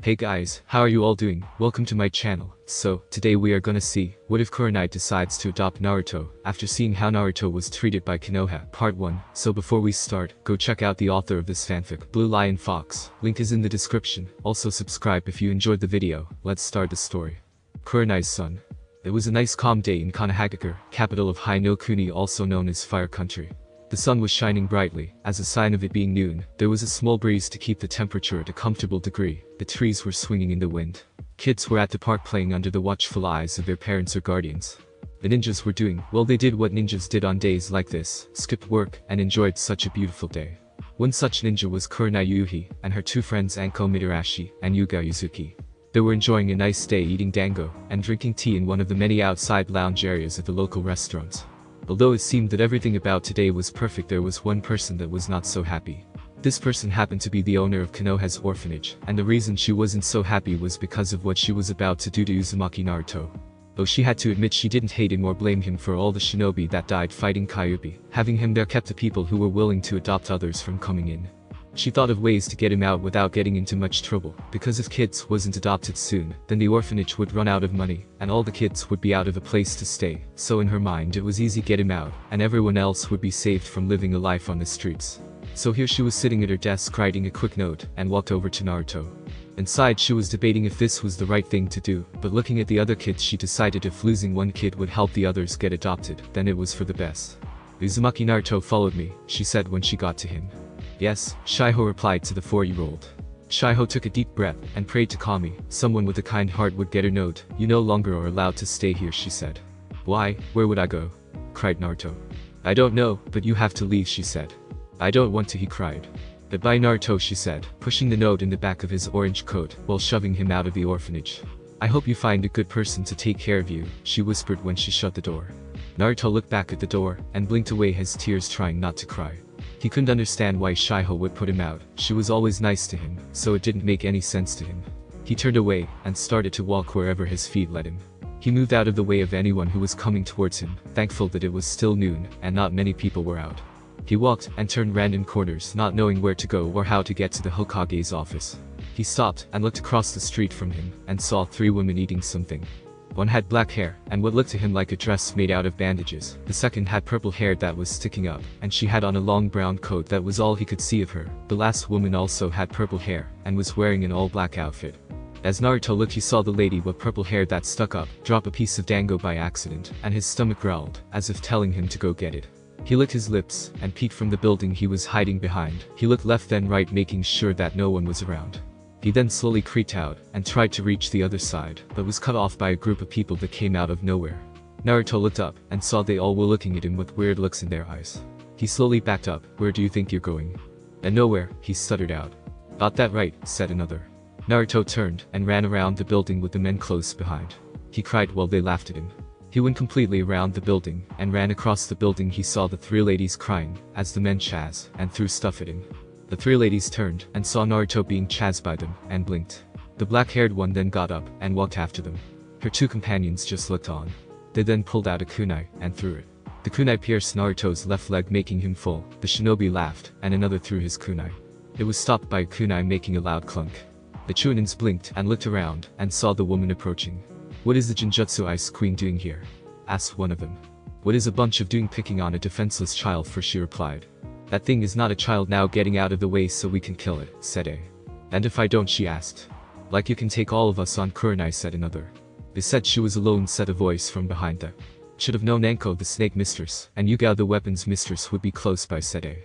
Hey guys, how are you all doing? Welcome to my channel. So, today we are gonna see, what if Kurenai decides to adopt Naruto, after seeing how Naruto was treated by Konoha, part 1. So before we start, go check out the author of this fanfic, BlueLionFox. Link is in the description. Also subscribe if you enjoyed the video. Let's start the story. Kurenai's son. It was a nice calm day in Konoha, capital of Hai no Kuni, also known as Fire Country. The sun was shining brightly. As a sign of it being noon, there was a small breeze to keep the temperature at a comfortable degree. The trees were swinging in the wind. Kids were at the park playing under the watchful eyes of their parents or guardians. The ninjas were doing, well, they did what ninjas did on days like this, skipped work, and enjoyed such a beautiful day. One such ninja was Kurenai Yuhi, and her two friends Anko Mitarashi and Yuga Yuzuki. They were enjoying a nice day eating dango, and drinking tea in one of the many outside lounge areas at the local restaurants. Although it seemed that everything about today was perfect, there was one person that was not so happy. This person happened to be the owner of Konoha's orphanage, and the reason she wasn't so happy was because of what she was about to do to Uzumaki Naruto. Though she had to admit she didn't hate him or blame him for all the shinobi that died fighting Kyuubi, having him there kept the people who were willing to adopt others from coming in. She thought of ways to get him out without getting into much trouble, because if kids wasn't adopted soon, then the orphanage would run out of money, and all the kids would be out of a place to stay. So in her mind it was easy to get him out, and everyone else would be saved from living a life on the streets. So here she was sitting at her desk writing a quick note, and walked over to Naruto. Inside she was debating if this was the right thing to do, but looking at the other kids she decided if losing one kid would help the others get adopted, then it was for the best. Uzumaki Naruto followed me, she said when she got to him. Yes, Shiho replied to the 4-year-old. Shiho took a deep breath and prayed to Kami. Someone with a kind heart would get her note. You no longer are allowed to stay here, she said. Why? Where would I go? Cried Naruto. I don't know, but you have to leave, she said. I don't want to, he cried. Goodbye, Naruto, she said, pushing the note in the back of his orange coat while shoving him out of the orphanage. I hope you find a good person to take care of you, she whispered when she shut the door. Naruto looked back at the door and blinked away, his tears trying not to cry. He couldn't understand why Shiho would put him out. She was always nice to him, so it didn't make any sense to him. He turned away and started to walk wherever his feet led him. He moved out of the way of anyone who was coming towards him, thankful that it was still noon and not many people were out. He walked and turned random corners, not knowing where to go or how to get to the Hokage's office. He stopped and looked across the street from him and saw 3 women eating something. One had black hair and what looked to him like a dress made out of bandages. The second had purple hair that was sticking up, and she had on a long brown coat that was all he could see of her. The last woman also had purple hair and was wearing an all-black outfit. As Naruto looked, he saw the lady with purple hair that stuck up drop a piece of dango by accident, and his stomach growled, as if telling him to go get it. He licked his lips and peeked from the building he was hiding behind. He looked left then right, making sure that no one was around. He then slowly creaked out and tried to reach the other side, but was cut off by a group of people that came out of nowhere. Naruto looked up and saw they all were looking at him with weird looks in their eyes. He slowly backed up. Where do you think you're going? And nowhere, he stuttered out. Got that right, said another. Naruto turned and ran around the building with the men close behind. He cried while they laughed at him. He went completely around the building and ran across the building. He saw the 3 ladies crying as the men chaz and threw stuff at him. The 3 ladies turned and saw Naruto being chased by them and blinked. The black-haired one then got up and walked after them. Her 2 companions just looked on. They then pulled out a kunai and threw it. The kunai pierced Naruto's left leg, making him fall. The shinobi laughed and another threw his kunai. It was stopped by a kunai, making a loud clunk. The Chunins blinked and looked around and saw the woman approaching. What is the Genjutsu Ice Queen doing here? Asked one of them. What is a bunch of doing picking on a defenseless child for, she replied. That thing is not a child, now getting out of the way so we can kill it, said A. And if I don't, she asked. Like you can take all of us on, Kurenai, said another. They said she was alone, said a voice from behind them. Should have known Anko the snake mistress and Yuga the weapons mistress would be close by, said A.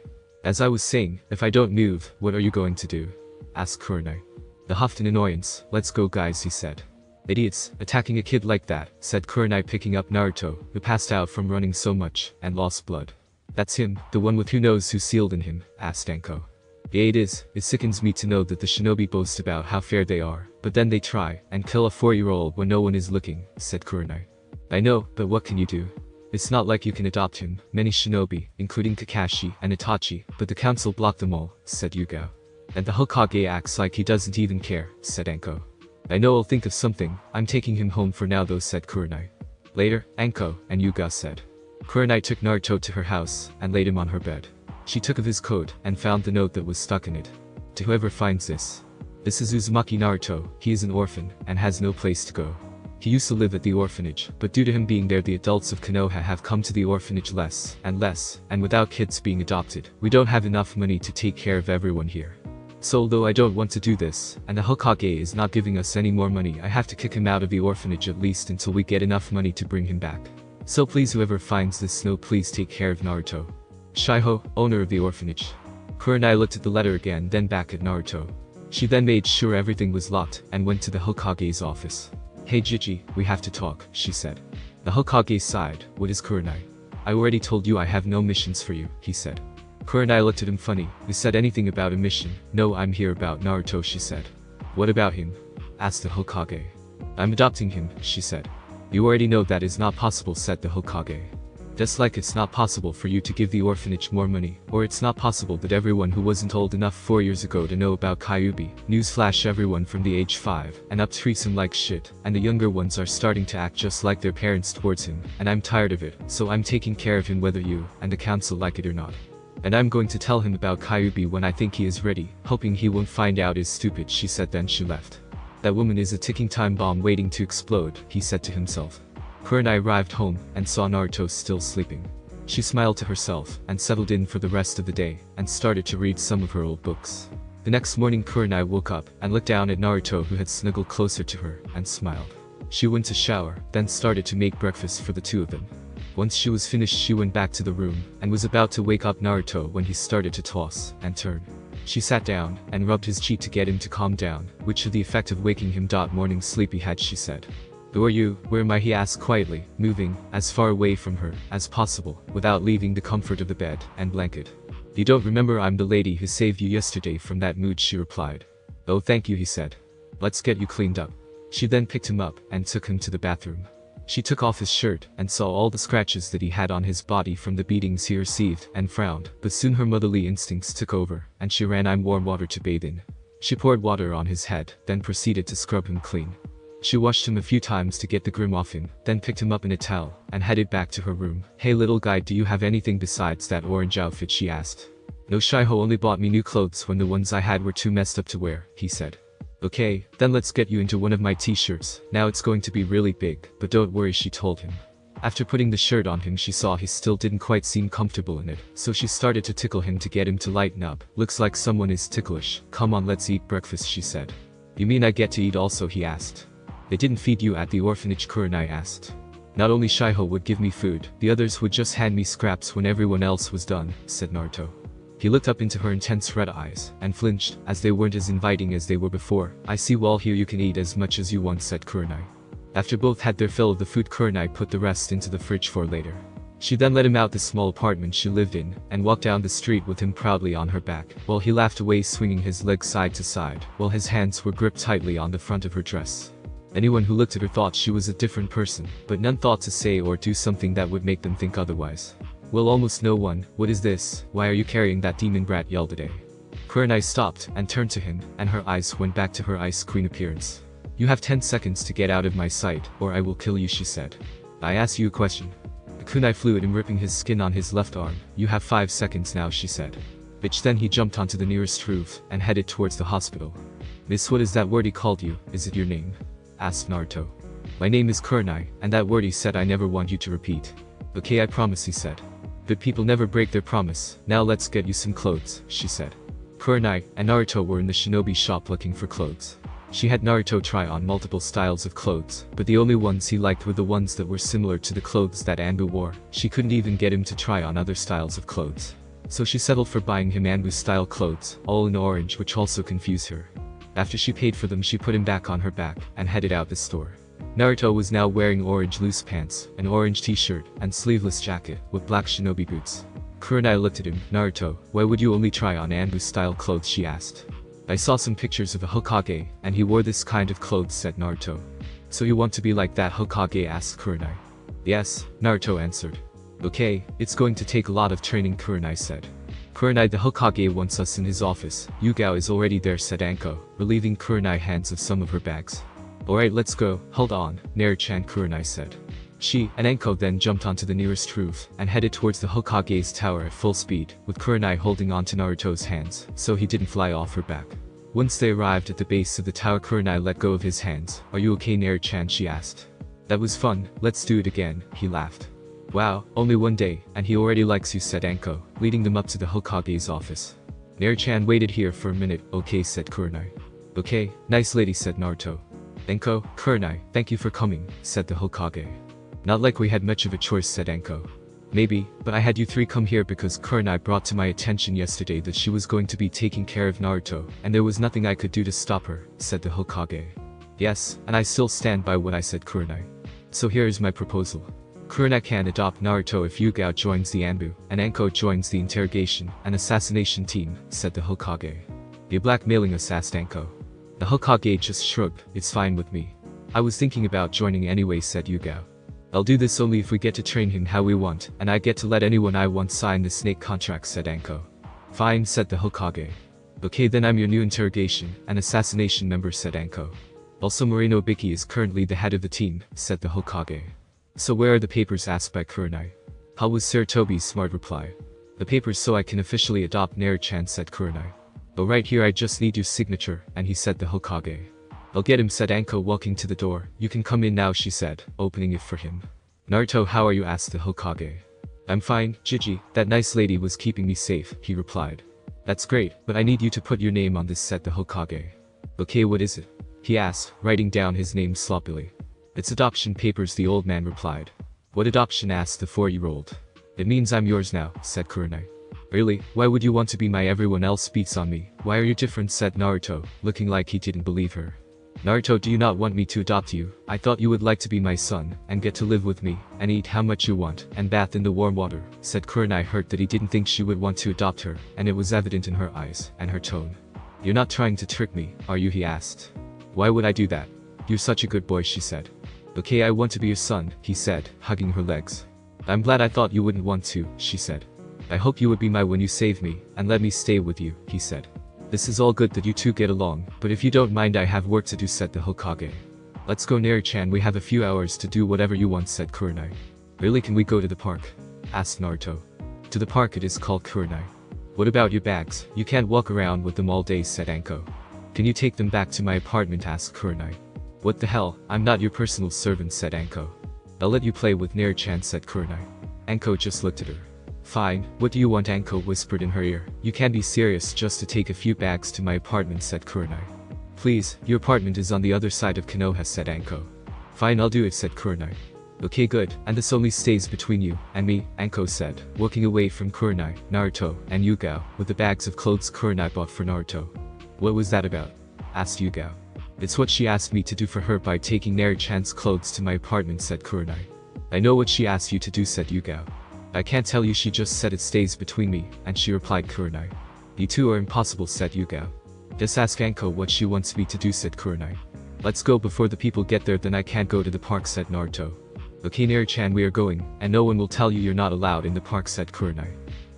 As I was saying, if I don't move, what are you going to do? Asked Kurenai. The huffed in annoyance. Let's go guys, he said. Idiots, attacking a kid like that, said Kurenai, picking up Naruto, who passed out from running so much and lost blood. That's him, the one with who knows who sealed in him, asked Anko. Yeah, it is. It sickens me to know that the shinobi boast about how fair they are, but then they try and kill a 4-year-old when no one is looking, said Kurenai. I know, but what can you do? It's not like you can adopt him. Many shinobi, including Kakashi and Itachi, but the council blocked them all, said Yuga. And the Hokage acts like he doesn't even care, said Anko. I know, I'll think of something. I'm taking him home for now though, said Kurenai. Later, Anko and Yuga said. Kurenai took Naruto to her house and laid him on her bed. She took of his coat and found the note that was stuck in it. To whoever finds this, This is Uzumaki Naruto. He is an orphan, and has no place to go. He used to live at the orphanage, but due to him being there, the adults of Konoha have come to the orphanage less, and without kids being adopted, we don't have enough money to take care of everyone here. So although I don't want to do this, and the Hokage is not giving us any more money, I have to kick him out of the orphanage at least until we get enough money to bring him back. So please, whoever finds this snow, please take care of Naruto. Shiho, owner of the orphanage. Kurenai looked at the letter again, then back at Naruto. She then made sure everything was locked, and went to the Hokage's office. Hey Jiji, we have to talk, she said. The Hokage sighed. What is Kurenai? I already told you I have no missions for you, he said. Kurenai looked at him funny. You said anything about a mission? No, I'm here about Naruto, she said. What about him? Asked the Hokage. I'm adopting him, she said. You already know that is not possible, said the Hokage. Just like it's not possible for you to give the orphanage more money, or it's not possible that everyone who wasn't old enough 4 years ago to know about Kyuubi, newsflash, everyone from the age 5 and up treats him like shit, and the younger ones are starting to act just like their parents towards him, and I'm tired of it, so I'm taking care of him whether you and the council like it or not. And I'm going to tell him about Kyuubi when I think he is ready, hoping he won't find out is stupid, she said. Then she left. That woman is a ticking time bomb waiting to explode, he said to himself. Kurenai arrived home, and saw Naruto still sleeping. She smiled to herself, and settled in for the rest of the day, and started to read some of her old books. The next morning Kurenai woke up, and looked down at Naruto, who had snuggled closer to her, and smiled. She went to shower, then started to make breakfast for the two of them. Once she was finished, she went back to the room, and was about to wake up Naruto when he started to toss and turn. She sat down, and rubbed his cheek to get him to calm down, which had the effect of waking him. Morning sleepyhead, she said. Who are you? Where am I? He asked quietly, moving as far away from her as possible, without leaving the comfort of the bed and blanket. You don't remember? I'm the lady who saved you yesterday from that mood, she replied. Oh, thank you, he said. Let's get you cleaned up. She then picked him up, and took him to the bathroom. She took off his shirt, and saw all the scratches that he had on his body from the beatings he received, and frowned, but soon her motherly instincts took over, and she ran warm water to bathe in. She poured water on his head, then proceeded to scrub him clean. She washed him a few times to get the grim off him, then picked him up in a towel, and headed back to her room. Hey little guy, do you have anything besides that orange outfit? She asked. No, Shiho only bought me new clothes when the ones I had were too messed up to wear, he said. Okay, then let's get you into one of my t-shirts. Now it's going to be really big, but don't worry, she told him. After putting the shirt on him, she saw he still didn't quite seem comfortable in it, so she started to tickle him to get him to lighten up. Looks like someone is ticklish. Come on, let's eat breakfast, she said. You mean I get to eat also? He asked. They didn't feed you at the orphanage? Kurenai asked. Not only Shiho would give me food, the others would just hand me scraps when everyone else was done, said Naruto. He looked up into her intense red eyes, and flinched, as they weren't as inviting as they were before. I see, well here you can eat as much as you want, said Kurenai. After both had their fill of the food, Kurenai put the rest into the fridge for later. She then let him out the small apartment she lived in, and walked down the street with him proudly on her back, while he laughed away, swinging his legs side to side, while his hands were gripped tightly on the front of her dress. Anyone who looked at her thought she was a different person, but none thought to say or do something that would make them think otherwise. Well, almost no one. What is this? Why are you carrying that demon brat? Yelled Ade. Kurenai stopped, and turned to him, and her eyes went back to her ice queen appearance. You have 10 seconds to get out of my sight, or I will kill you, she said. I ask you a question. The kunai flew at him, ripping his skin on his left arm. You have 5 seconds now, she said. Bitch. Then he jumped onto the nearest roof, and headed towards the hospital. Miss, what is that word he called you? Is it your name? Asked Naruto. My name is Kurenai, and that word he said I never want you to repeat. Okay, I promise, he said. But people never break their promise. Now let's get you some clothes, she said. Kurenai and Naruto were in the shinobi shop looking for clothes. She had Naruto try on multiple styles of clothes, but the only ones he liked were the ones that were similar to the clothes that Anbu wore. She couldn't even get him to try on other styles of clothes. So she settled for buying him Anbu-style clothes, all in orange, which also confused her. After she paid for them, she put him back on her back, and headed out the store. Naruto was now wearing orange loose pants, an orange t-shirt, and sleeveless jacket, with black shinobi boots. Kurenai looked at him. Naruto, why would you only try on Anbu-style clothes? She asked. I saw some pictures of a Hokage, and he wore this kind of clothes, said Naruto. So you want to be like that Hokage? Asked Kurenai. Yes, Naruto answered. Okay, it's going to take a lot of training, Kurenai said. Kurenai, the Hokage wants us in his office. Yugao is already there, said Anko, relieving Kurenai hands of some of her bags. Alright, let's go. Hold on, Naru-chan, Kurenai said. She and Anko then jumped onto the nearest roof, and headed towards the Hokage's tower at full speed, with Kurenai holding on to Naruto's hands, so he didn't fly off her back. Once they arrived at the base of the tower, Kurenai let go of his hands. "Are you okay, Naru-chan?" she asked. "That was fun, let's do it again," he laughed. "Wow, only one day, and he already likes you," said Anko, leading them up to the Hokage's office. "Naru-chan waited here for a minute." "Okay," said Kurenai. "Okay, nice lady," said Naruto. "Anko, Kurenai, thank you for coming," said the Hokage. "Not like we had much of a choice," said Anko. "Maybe, but I had you three come here because Kurenai brought to my attention yesterday that she was going to be taking care of Naruto, and there was nothing I could do to stop her," said the Hokage. "Yes, and I still stand by what I said, Kurenai. So here is my proposal. Kurenai can adopt Naruto if Yugao joins the Anbu, and Anko joins the interrogation and assassination team," said the Hokage. "You blackmailing us?" asked Anko. The Hokage just shrugged. "It's fine with me. I was thinking about joining anyway," said Yugao. "I'll do this only if we get to train him how we want, and I get to let anyone I want sign the snake contract," said Anko. "Fine," said the Hokage. "Okay, then I'm your new interrogation and assassination member," said Anko. "Also, Moreno Biki is currently the head of the team," said the Hokage. "So where are the papers?" asked by Kurenai. "How was Sarutobi's smart reply?" "The papers so I can officially adopt Naru-chan," said Kurenai. "Oh, right here, I just need your signature," and he said the Hokage. "I'll get him," said Anko, walking to the door. "You can come in now," she said, opening it for him. "Naruto, how are you?" asked the Hokage. "I'm fine, Gigi, that nice lady was keeping me safe," he replied. "That's great, but I need you to put your name on this," said the Hokage. "Okay, what is it?" he asked, writing down his name sloppily. "It's adoption papers," the old man replied. "What adoption?" asked the 4-year-old. "It means I'm yours now," said Kurenai. "Really? Why would you want to be my everyone else beats on me? Why are you different?" said Naruto, looking like he didn't believe her. "Naruto, do you not want me to adopt you? I thought you would like to be my son, and get to live with me, and eat how much you want, and bath in the warm water," said Kurenai, hurt that he didn't think she would want to adopt her, and it was evident in her eyes, and her tone. "You're not trying to trick me, are you?" he asked. "Why would I do that? You're such a good boy," she said. "Okay, I want to be your son," he said, hugging her legs. "I'm glad. I thought you wouldn't want to," she said. "I hope you would be mine when you save me, and let me stay with you," he said. "This is all good that you two get along, but if you don't mind, I have work to do," said the Hokage. "Let's go, Naru-chan, we have a few hours to do whatever you want," said Kurenai. "Really, can we go to the park?" asked Naruto. "To the park it is called, Kurenai." "What about your bags? You can't walk around with them all day," said Anko. "Can you take them back to my apartment?" asked Kurenai. "What the hell, I'm not your personal servant," said Anko. "I'll let you play with Naru-chan," said Kurenai. Anko just looked at her. "Fine, what do you want?" Anko whispered in her ear. "You can't be serious just to take a few bags to my apartment," said Kurenai. "Please, your apartment is on the other side of Konoha," said Anko. "Fine, I'll do it," said Kurenai. "Okay, good, and this only stays between you and me," Anko said, walking away from Kurenai, Naruto, and Yugao, with the bags of clothes Kurenai bought for Naruto. "What was that about?" asked Yugao. "It's what she asked me to do for her by taking Naru-chan's clothes to my apartment," said Kurenai. "I know what she asked you to do," said Yugao. "I can't tell you, she just said it stays between me," and she replied Kurenai. "You two are impossible," said Yugao. "Just ask Anko what she wants me to do," said Kurenai. "Let's go before the people get there, then I can't go to the park," said Naruto. "Okay, Naru-chan, we are going, and no one will tell you you're not allowed in the park," said Kurenai.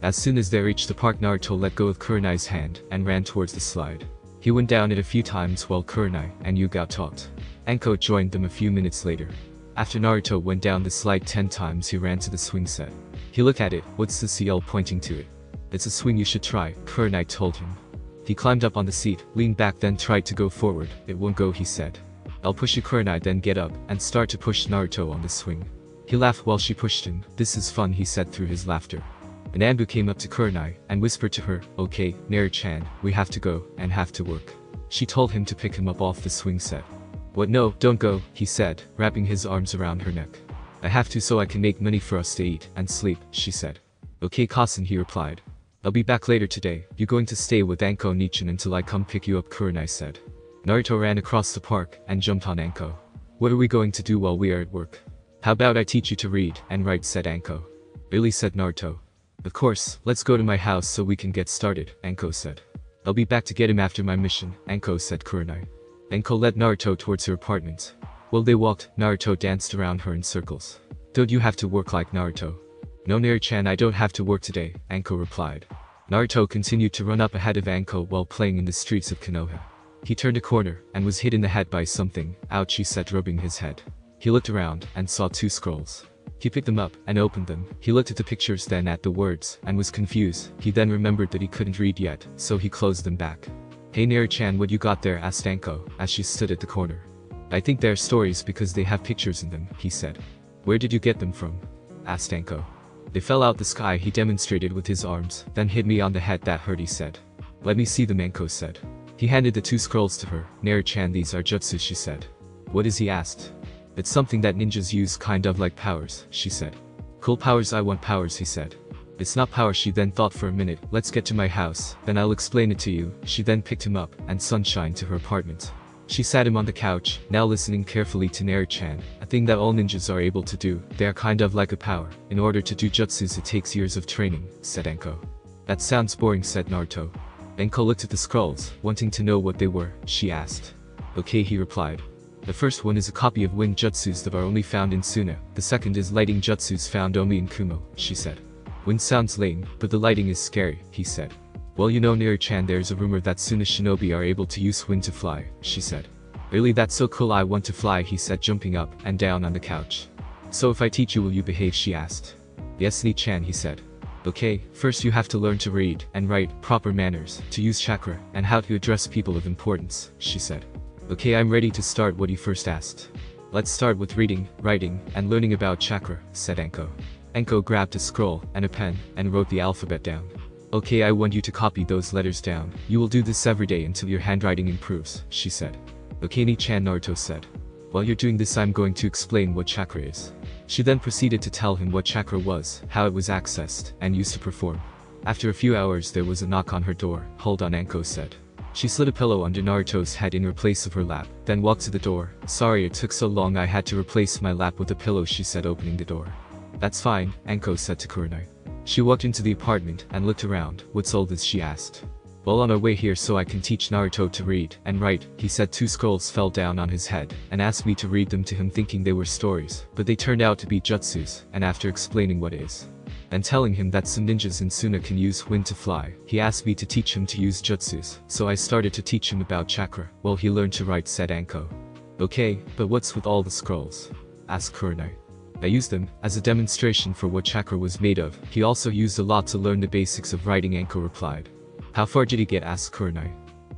As soon as they reached the park, Naruto let go of Kurenai's hand and ran towards the slide. He went down it a few times while Kurenai and Yugao talked. Anko joined them a few minutes later. After Naruto went down the slide 10 times, he ran to the swing set. He looked at it. "What's this?" he yelled, pointing to it. "It's a swing you should try," Kurenai told him. He climbed up on the seat, leaned back, then tried to go forward. "It won't go," he said. "I'll push you." Kurenai then get up and start to push Naruto on the swing. He laughed while she pushed him. "This is fun," he said through his laughter. An Anbu came up to Kurenai and whispered to her, "Okay, Naru-chan, we have to go and have to work." She told him to pick him up off the swing set. "What? No, don't go," he said, wrapping his arms around her neck. "I have to so I can make money for us to eat and sleep," she said. "Okay, Kasen," he replied. "I'll be back later today. You're going to stay with Anko Nichan until I come pick you up," Kurenai said. Naruto ran across the park and jumped on Anko. "What are we going to do while we are at work?" "How about I teach you to read and write," said Anko. "Really?" said Naruto. "Of course, let's go to my house so we can get started," Anko said. "I'll be back to get him after my mission," Anko said Kurenai. Anko led Naruto towards her apartment. While they walked, Naruto danced around her in circles. "Don't you have to work like Naruto?" "No, Naru-chan, I don't have to work today," Anko replied. Naruto continued to run up ahead of Anko while playing in the streets of Konoha. He turned a corner and was hit in the head by something. "Ouch," he said, rubbing his head. He looked around and saw 2 scrolls. He picked them up and opened them. He looked at the pictures, then at the words, and was confused. He then remembered that he couldn't read yet, so he closed them back. Hey Naru-chan, what you got there? Asked Anko, as she stood at the corner. I think they're stories because they have pictures in them, he said. Where did you get them from? Asked Anko. They fell out the sky, he demonstrated with his arms, then hit me on the head. That hurt, he said. Let me see them, Anko said. He handed the 2 scrolls to her. Naru-chan, these are jutsu, she said. What is, he asked. It's something that ninjas use, kind of like powers, she said. Cool powers, I want powers, he said. It's not power. She then thought for a minute. Let's get to my house, then I'll explain it to you. She then picked him up and sunshine to her apartment. She sat him on the couch, now listening carefully to Naru-chan. A thing that all ninjas are able to do. They are kind of like a power. In order to do jutsus it takes years of training, said Anko. That sounds boring, said Naruto. Anko looked at the scrolls, wanting to know what they were. She asked. Okay, he replied. The first one is a copy of wind jutsus that are only found in Suna. The second is lighting jutsus found only in Kumo, she said. Wind sounds lame, but the lighting is scary, he said. Well, you know Naru-chan, there's a rumor that Suna shinobi are able to use wind to fly, she said. Really, that's so cool, I want to fly, he said, jumping up and down on the couch. So if I teach you, will you behave, she asked. Yes, Ni-chan, he said. Okay, first you have to learn to read and write, proper manners, to use chakra, and how to address people of importance, she said. Okay, I'm ready to start. What he first asked. Let's start with reading, writing, and learning about chakra, said Anko. Anko grabbed a scroll and a pen and wrote the alphabet down. Okay, I want you to copy those letters down. You will do this every day until your handwriting improves, she said. Okay, Ni-chan, Naruto said. While you're doing this, I'm going to explain what chakra is. She then proceeded to tell him what chakra was, how it was accessed, and used to perform. After a few hours there was a knock on her door. Hold on, Anko said. She slid a pillow under Naruto's head in place of her lap, then walked to the door. Sorry it took so long, I had to replace my lap with a pillow, she said, opening the door. That's fine, Anko said to Kurenai. She walked into the apartment and looked around. What's all this, she asked. Well, on our way here so I can teach Naruto to read and write, he said. 2 scrolls fell down on his head and asked me to read them to him, thinking they were stories, but they turned out to be jutsus, and after explaining what is and telling him that some ninjas in Suna can use wind to fly, he asked me to teach him to use jutsus, so I started to teach him about chakra. Well, he learned to write, said Anko. Okay, but what's with all the scrolls? Asked Kurenai. I used them as a demonstration for what chakra was made of. He also used a lot to learn the basics of writing, Anko replied. How far did he get? Asked Kurenai.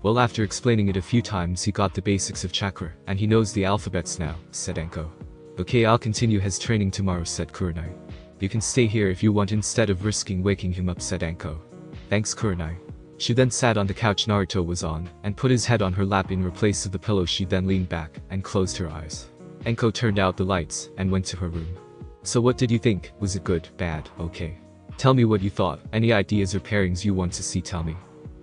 Well, after explaining it a few times he got the basics of chakra, and he knows the alphabets now, said Anko. Okay, I'll continue his training tomorrow, said Kurenai. You can stay here if you want instead of risking waking him up, said Anko. Thanks, Kurenai. She then sat on the couch Naruto was on, and put his head on her lap in place of the pillow. She then leaned back and closed her eyes. Anko turned out the lights and went to her room. So what did you think? Was it good, bad, okay? Tell me what you thought. Any ideas or pairings you want to see, tell me.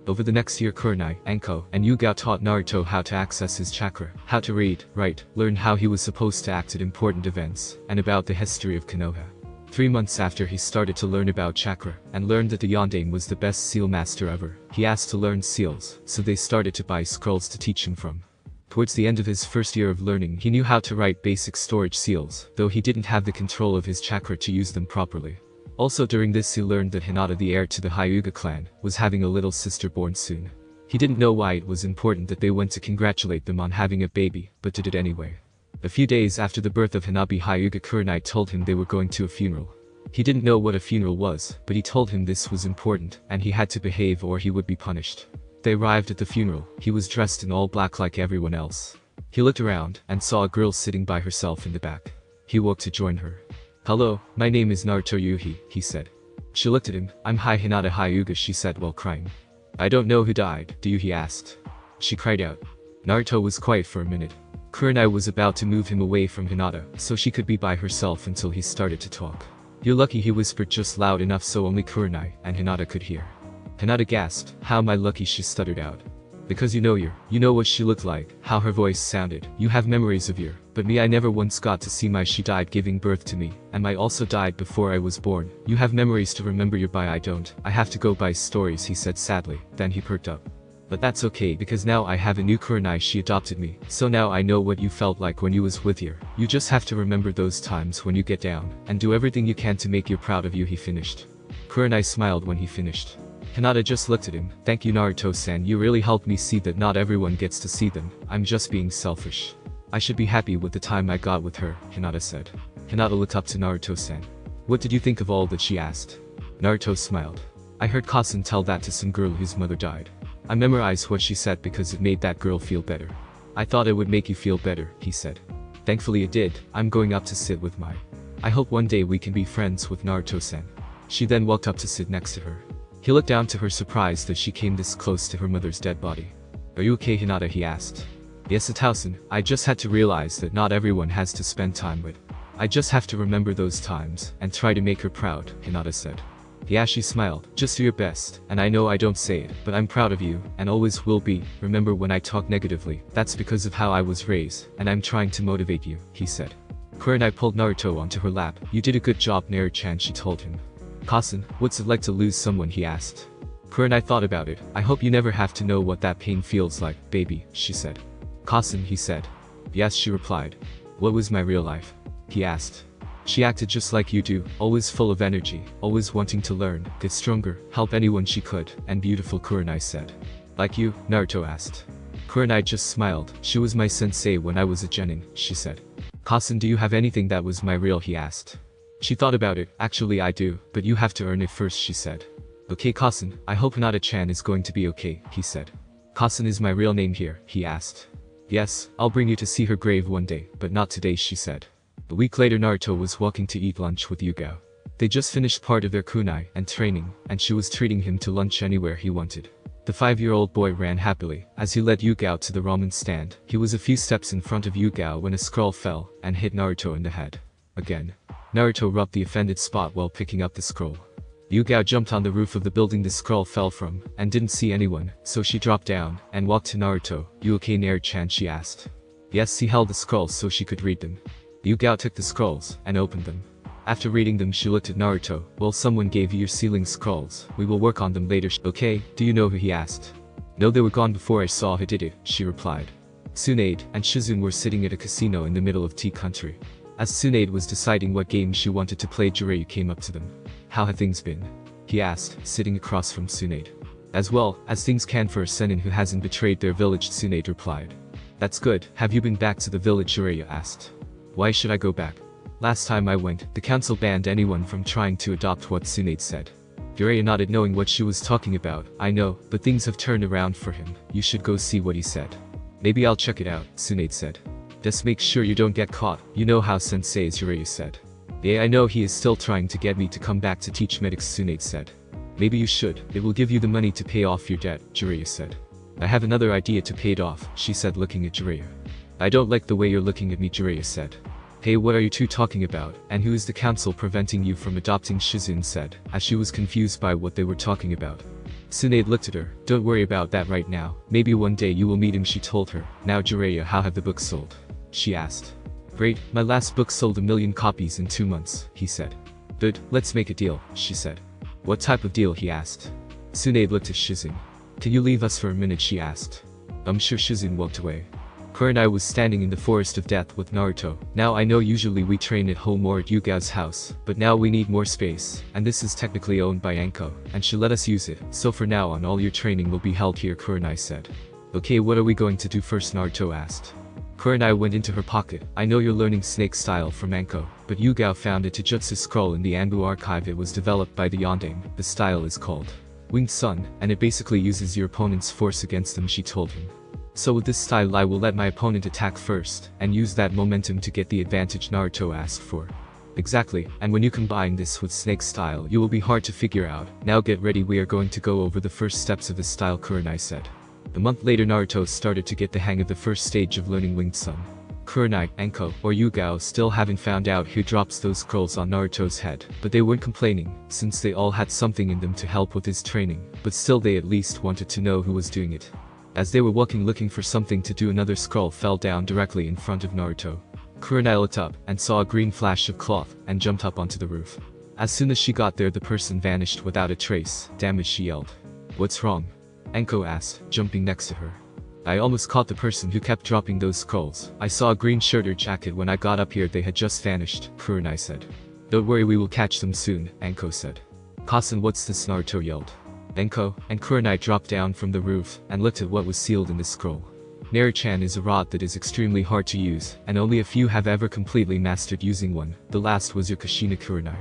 Over the next year, Kurenai, Anko, and Yuga taught Naruto how to access his chakra, how to read, write, learn how he was supposed to act at important events, and about the history of Konoha. 3 months after he started to learn about chakra, and learned that the Yondaime was the best seal master ever, he asked to learn seals, so they started to buy scrolls to teach him from. Towards the end of his first year of learning, he knew how to write basic storage seals, though he didn't have the control of his chakra to use them properly. Also during this he learned that Hinata, the heir to the Hyuga clan, was having a little sister born soon. He didn't know why it was important that they went to congratulate them on having a baby, but did it anyway. A few days after the birth of Hanabi, Hyuga Kurenai told him they were going to a funeral. He didn't know what a funeral was, but he told him this was important, and he had to behave or he would be punished. They arrived at the funeral. He was dressed in all black like everyone else. He looked around and saw a girl sitting by herself in the back. He walked to join her. Hello, my name is Naruto Yuhi, he said. She looked at him. I'm Hi Hinata Hyuga, she said while crying. I don't know who died, do you, he asked. She cried out. Naruto was quiet for a minute. Kurenai was about to move him away from Hinata, so she could be by herself until he started to talk. You're lucky, he whispered just loud enough so only Kurenai and Hinata could hear. Hinata gasped. How am I lucky, she stuttered out. Because you know what she looked like, how her voice sounded. You have memories of your, but me, I never once got to see my. She died giving birth to me, and my also died before I was born. You have memories to remember your by, I don't. I have to go by stories, he said sadly, then he perked up. But that's okay because now I have a new Kurenai, she adopted me, so now I know what you felt like when you was with her. You just have to remember those times when you get down, and do everything you can to make you proud of you, he finished. Kurenai smiled when he finished. Hinata just looked at him. Thank you, Naruto-san, you really helped me see that not everyone gets to see them. I'm just being selfish. I should be happy with the time I got with her, Hinata said. Hinata looked up to Naruto-san. What did you think of all that, she asked. Naruto smiled. I heard Kasen tell that to some girl whose mother died. I memorized what she said because it made that girl feel better. I thought it would make you feel better, he said. Thankfully it did. I'm going up to sit with Mai. I hope one day we can be friends with Naruto-san. She then walked up to sit next to her. He looked down to her, surprised that she came this close to her mother's dead body. Are you okay, Hinata, he asked. Yes, Itausen, I just had to realize that not everyone has to spend time with. I just have to remember those times and try to make her proud, Hinata said. Hiashi smiled. Just do your best, and I know I don't say it, but I'm proud of you, and always will be. Remember, when I talk negatively, that's because of how I was raised, and I'm trying to motivate you, he said. Kurenai pulled Naruto onto her lap. You did a good job, Naru-chan, she told him. Kasen, what's it like to lose someone, he asked. Kurenai thought about it. I hope you never have to know what that pain feels like, baby, she said. Kasen, he said. Yes, she replied. What was my real life? He asked. She acted just like you do, always full of energy, always wanting to learn, get stronger, help anyone she could, and beautiful, Kurenai said. Like you? Naruto asked. Kurenai just smiled. She was my sensei when I was a genin, she said. Kasen, do you have anything that was my real, he asked. She thought about it. Actually I do, but you have to earn it first, she said. Okay, Kasen, I hope Hinata-chan is going to be okay, he said. Kasen is my real name here, he asked. Yes, I'll bring you to see her grave one day, but not today, she said. A week later, Naruto was walking to eat lunch with Yugao. They just finished part of their kunai and training, and she was treating him to lunch anywhere he wanted. The 5-year-old boy ran happily as he led Yugao to the ramen stand. He was a few steps in front of Yugao when a scroll fell and hit Naruto in the head. Again. Naruto rubbed the offended spot while picking up the scroll. Yugao jumped on the roof of the building the scroll fell from and didn't see anyone, so she dropped down and walked to Naruto. You okay, Naru-chan, she asked. Yes, he held the scrolls so she could read them. Yugao took the scrolls and opened them. After reading them, she looked at Naruto. Well, someone gave you your sealing scrolls. We will work on them later. Okay, do you know who, he asked. No, they were gone before I saw who did it, she replied. Tsunade and Shizune were sitting at a casino in the middle of tea country. As Tsunade was deciding what game she wanted to play, Jiraiya came up to them. How have things been? He asked, sitting across from Tsunade. As well as things can for a senin who hasn't betrayed their village, Tsunade replied. That's good. Have you been back to the village, Jiraiya asked. Why should I go back? Last time I went, the council banned anyone from trying to adopt, what Tsunade said. Jiraiya nodded, knowing what she was talking about. I know, but things have turned around for him. You should go see what he said. Maybe I'll check it out, Tsunade said. Just make sure you don't get caught. You know how sensei is, Jiraiya said. Yeah, I know he is still trying to get me to come back to teach medics, Tsunade said. Maybe you should. It will give you the money to pay off your debt, Jiraiya said. I have another idea to pay it off, she said, looking at Jiraiya. I don't like the way you're looking at me, Jiraiya said. Hey, what are you two talking about, and who is the council preventing you from adopting, Shizune said, as she was confused by what they were talking about. Tsunade looked at her. Don't worry about that right now. Maybe one day you will meet him, she told her. Now, Jiraiya, how have the books sold? She asked. Great, my last book sold 1 million copies in 2 months, he said. Good, let's make a deal, she said. What type of deal, he asked. Tsunade looked at Shizune. Can you leave us for a minute, she asked. I'm sure. Shizune walked away. Kurenai was standing in the forest of death with Naruto. Now I know usually we train at home or at Yugao's house, but now we need more space, and this is technically owned by Anko, and she let us use it, so for now on all your training will be held here, Kurenai said. Okay, what are we going to do first, Naruto asked. Kurenai went into her pocket. I know you're learning snake style from Anko, but Yugao found a Taijutsu scroll in the Anbu archive. It was developed by the Yondaime. The style is called Winged Sun, and it basically uses your opponent's force against them, she told him. So with this style I will let my opponent attack first, and use that momentum to get the advantage, Naruto asked for. Exactly, and when you combine this with snake style you will be hard to figure out. Now get ready, we are going to go over the first steps of this style, Kurenai said. A month later Naruto started to get the hang of the first stage of learning Winged Sun. Kurenai, Anko, or Yugao still haven't found out who drops those scrolls on Naruto's head, but they weren't complaining, since they all had something in them to help with his training, but still they at least wanted to know who was doing it. As they were walking looking for something to do, another scroll fell down directly in front of Naruto. Kurenai looked up and saw a green flash of cloth and jumped up onto the roof. As soon as she got there the person vanished without a trace. Damn it, she yelled. What's wrong? Anko asked, jumping next to her. I almost caught the person who kept dropping those scrolls. I saw a green shirt or jacket when I got up here, they had just vanished, Kurenai said. Don't worry, we will catch them soon, Anko said. Kasen, what's this? Naruto yelled. Anko and Kurenai dropped down from the roof and looked at what was sealed in the scroll. Naru-chan is a rod that is extremely hard to use, and only a few have ever completely mastered using one. The last was your Kushina, Kurenai.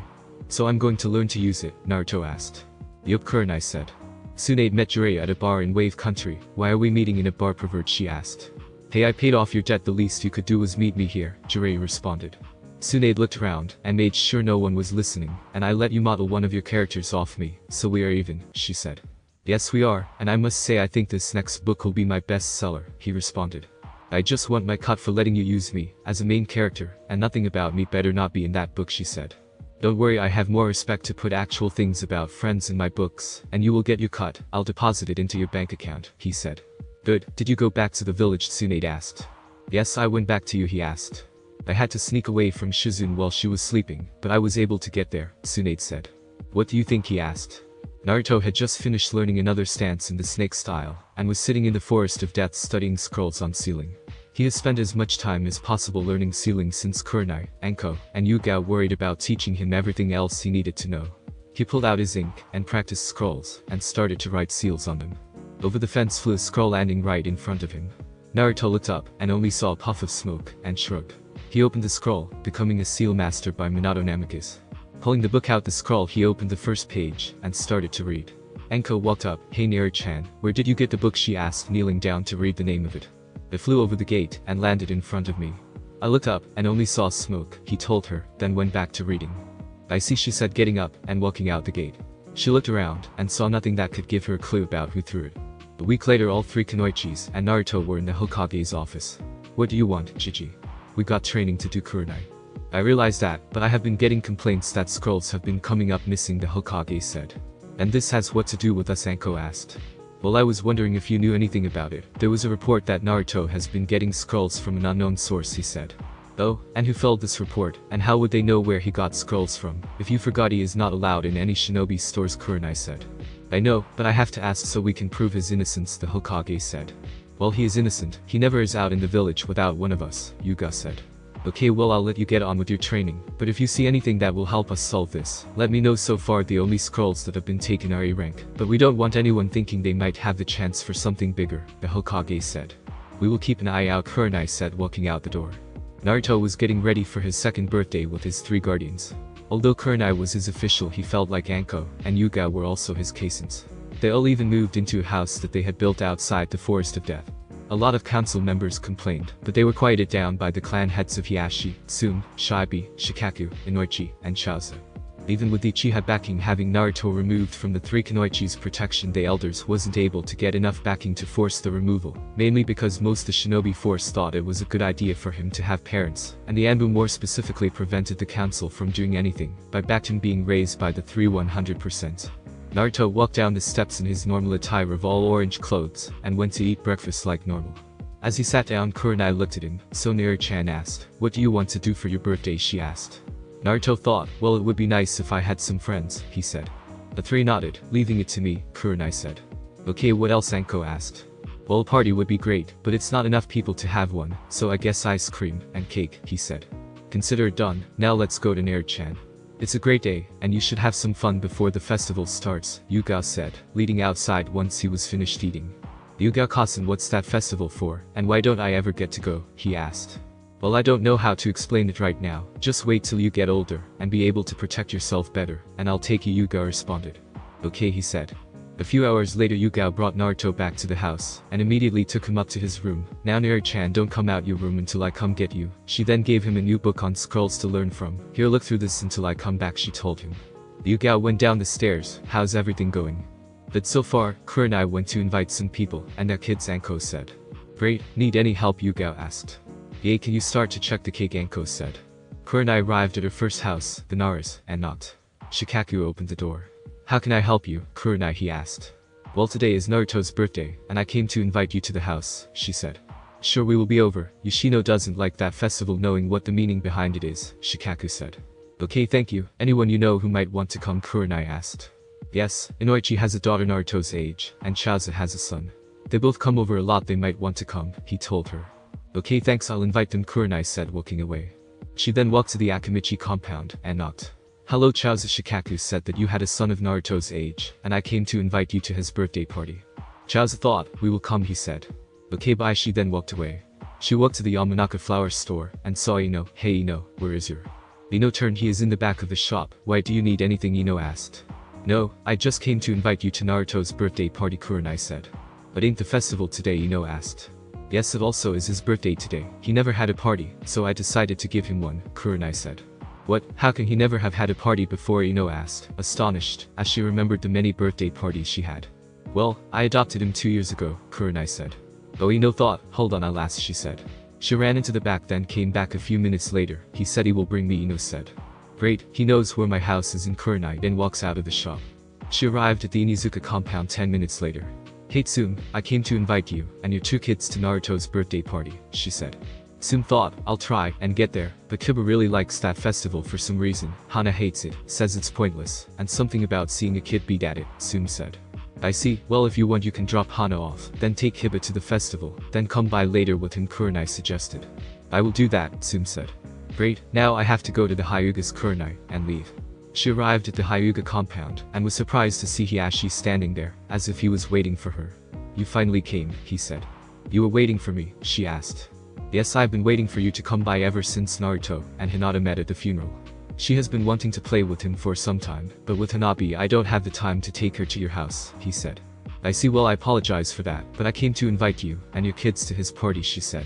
So I'm going to learn to use it, Naruto asked. Yup, Kurenai said. Tsunade met Jiraiya at a bar in Wave Country. Why are we meeting in a bar, pervert, she asked. Hey, I paid off your debt, the least you could do was meet me here, Jiraiya responded. Tsunade looked around and made sure no one was listening, and I let you model one of your characters off me, so we are even, she said. Yes we are, and I must say I think this next book will be my bestseller, he responded. I just want my cut for letting you use me as a main character, and nothing about me better not be in that book, she said. Don't worry, I have more respect to put actual things about friends in my books, and you will get your cut. I'll deposit it into your bank account, he said. Good. Did you go back to the village, Tsunade asked. Yes, I went back to you, he asked. I had to sneak away from Shizune while she was sleeping, but I was able to get there, Tsunade said. What do you think, he asked. Naruto had just finished learning another stance in the snake style, and was sitting in the forest of death studying scrolls on sealing. He has spent as much time as possible learning sealing since Kurenai, Anko, and Yugao worried about teaching him everything else he needed to know. He pulled out his ink and practiced scrolls, and started to write seals on them. Over the fence flew a scroll landing right in front of him. Naruto looked up and only saw a puff of smoke, and shrugged. He opened the scroll, becoming a seal master by Minato Namikaze. Pulling the book out the scroll, he opened the first page and started to read. Anko walked up. Hey Naru-chan, where did you get the book, she asked, kneeling down to read the name of it. It flew over the gate and landed in front of me. I looked up and only saw smoke, he told her, then went back to reading. I see, she said, getting up and walking out the gate. She looked around and saw nothing that could give her a clue about who threw it. A week later, all three Kunoichis and Naruto were in the Hokage's office. What do you want, Chichi? We got training to do Kurenai. I realized that, but I have been getting complaints that scrolls have been coming up missing, the Hokage said. And this has what to do with us, Anko asked. Well, I was wondering if you knew anything about it. There was a report that Naruto has been getting scrolls from an unknown source, he said. Oh, and who filled this report, and how would they know where he got scrolls from? If you forgot, he is not allowed in any shinobi stores, Kurenai said. I know, but I have to ask so we can prove his innocence, the Hokage said. Well, he is innocent. He never is out in the village without one of us, Yuga said. Okay, well, I'll let you get on with your training, but if you see anything that will help us solve this, let me know. So far the only scrolls that have been taken are A rank, but we don't want anyone thinking they might have the chance for something bigger, the Hokage said. We will keep an eye out, Kurenai said, walking out the door. Naruto was getting ready for his second birthday with his three guardians. Although Kurenai was his official, he felt like Anko and Yuga were also his kaisens. They all even moved into a house that they had built outside the Forest of Death. A lot of council members complained, but they were quieted down by the clan heads of Hiashi, Tsun, Shibi, Shikaku, Inoichi, and Chauza. Even with the Uchiha backing having Naruto removed from the three Kunoichi's protection, the elders wasn't able to get enough backing to force the removal, mainly because most the shinobi force thought it was a good idea for him to have parents, and the Anbu more specifically prevented the council from doing anything, by backing being raised by the three 100%. Naruto walked down the steps in his normal attire of all orange clothes, and went to eat breakfast like normal. As he sat down, Kurenai looked at him. So Naru-chan asked, what do you want to do for your birthday, she asked. Naruto thought, well, it would be nice if I had some friends, he said. The three nodded. Leaving it to me, Kurenai said. Okay, what else, Anko asked. Well, a party would be great, but it's not enough people to have one, so I guess ice cream and cake, he said. Consider it done. Now let's go to Naru-chan. It's a great day, and you should have some fun before the festival starts, Yuga said, leading outside once he was finished eating. Yuga-kasan, what's that festival for, and why don't I ever get to go, he asked. Well, I don't know how to explain it right now. Just wait till you get older, and be able to protect yourself better, and I'll take you, Yuga responded. Okay, he said. A few hours later, Yuga brought Naruto back to the house, and immediately took him up to his room. Now Naru-chan, don't come out your room until I come get you. She then gave him a new book on scrolls to learn from. Here, look through this until I come back, she told him. Yuga went down the stairs. How's everything going? But so far, Kurenai went to invite some people, and their kids, Anko said. Great, need any help, Yuga asked. Yeah, can you start to check the cake, Anko said. Kurenai arrived at her first house, the Naras, and knocked. Shikaku opened the door. How can I help you, Kurenai, he asked. Well, today is Naruto's birthday, and I came to invite you to the house, she said. Sure, we will be over. Yoshino doesn't like that festival knowing what the meaning behind it is, Shikaku said. Okay, thank you. Anyone you know who might want to come, Kurenai asked. Yes, Inoichi has a daughter Naruto's age, and Chauza has a son. They both come over a lot, they might want to come, he told her. Okay, thanks, I'll invite them, Kurenai said, walking away. She then walked to the Akamichi compound, and knocked. Hello, Chauza. Shikaku said that you had a son of Naruto's age, and I came to invite you to his birthday party. Chauza thought, we will come, he said. Okay, bye. She then walked away. She walked to the Yamanaka flower store, and saw Ino. Hey Ino, where is your? Ino turned. He is in the back of the shop. Why do you need anything? Ino asked. No, I just came to invite you to Naruto's birthday party, Kurenai said. But ain't the festival today, Ino asked. Yes, it also is his birthday today. He never had a party, so I decided to give him one, Kurenai said. What? How can he never have had a party before, Ino asked, astonished, as she remembered the many birthday parties she had. Well, I adopted him 2 years ago, Kurenai said. Oh, Ino thought, hold on, I'll ask, she said. She ran into the back, then came back a few minutes later. He said he will bring me, Ino said. Great, he knows where my house is in Kurenai, then walks out of the shop. She arrived at the Inizuka compound 10 minutes later. Hey Tsum, I came to invite you and your 2 kids to Naruto's birthday party, she said. Tsum thought, I'll try and get there, but Kiba really likes that festival for some reason. Hana hates it, says it's pointless, and something about seeing a kid beat at it, Tsum said. I see, well if you want you can drop Hana off, then take Kiba to the festival, then come by later with him, Kurenai suggested. I will do that, Tsum said. Great, now I have to go to the Hyuga's, Kurenai, and leave. She arrived at the Hyuga compound, and was surprised to see Hiashi standing there, as if he was waiting for her. You finally came, he said. You were waiting for me, she asked. Yes, I've been waiting for you to come by ever since Naruto and Hinata met at the funeral. She has been wanting to play with him for some time, but with Hanabi I don't have the time to take her to your house, he said. I see, well I apologize for that, but I came to invite you and your kids to his party, she said.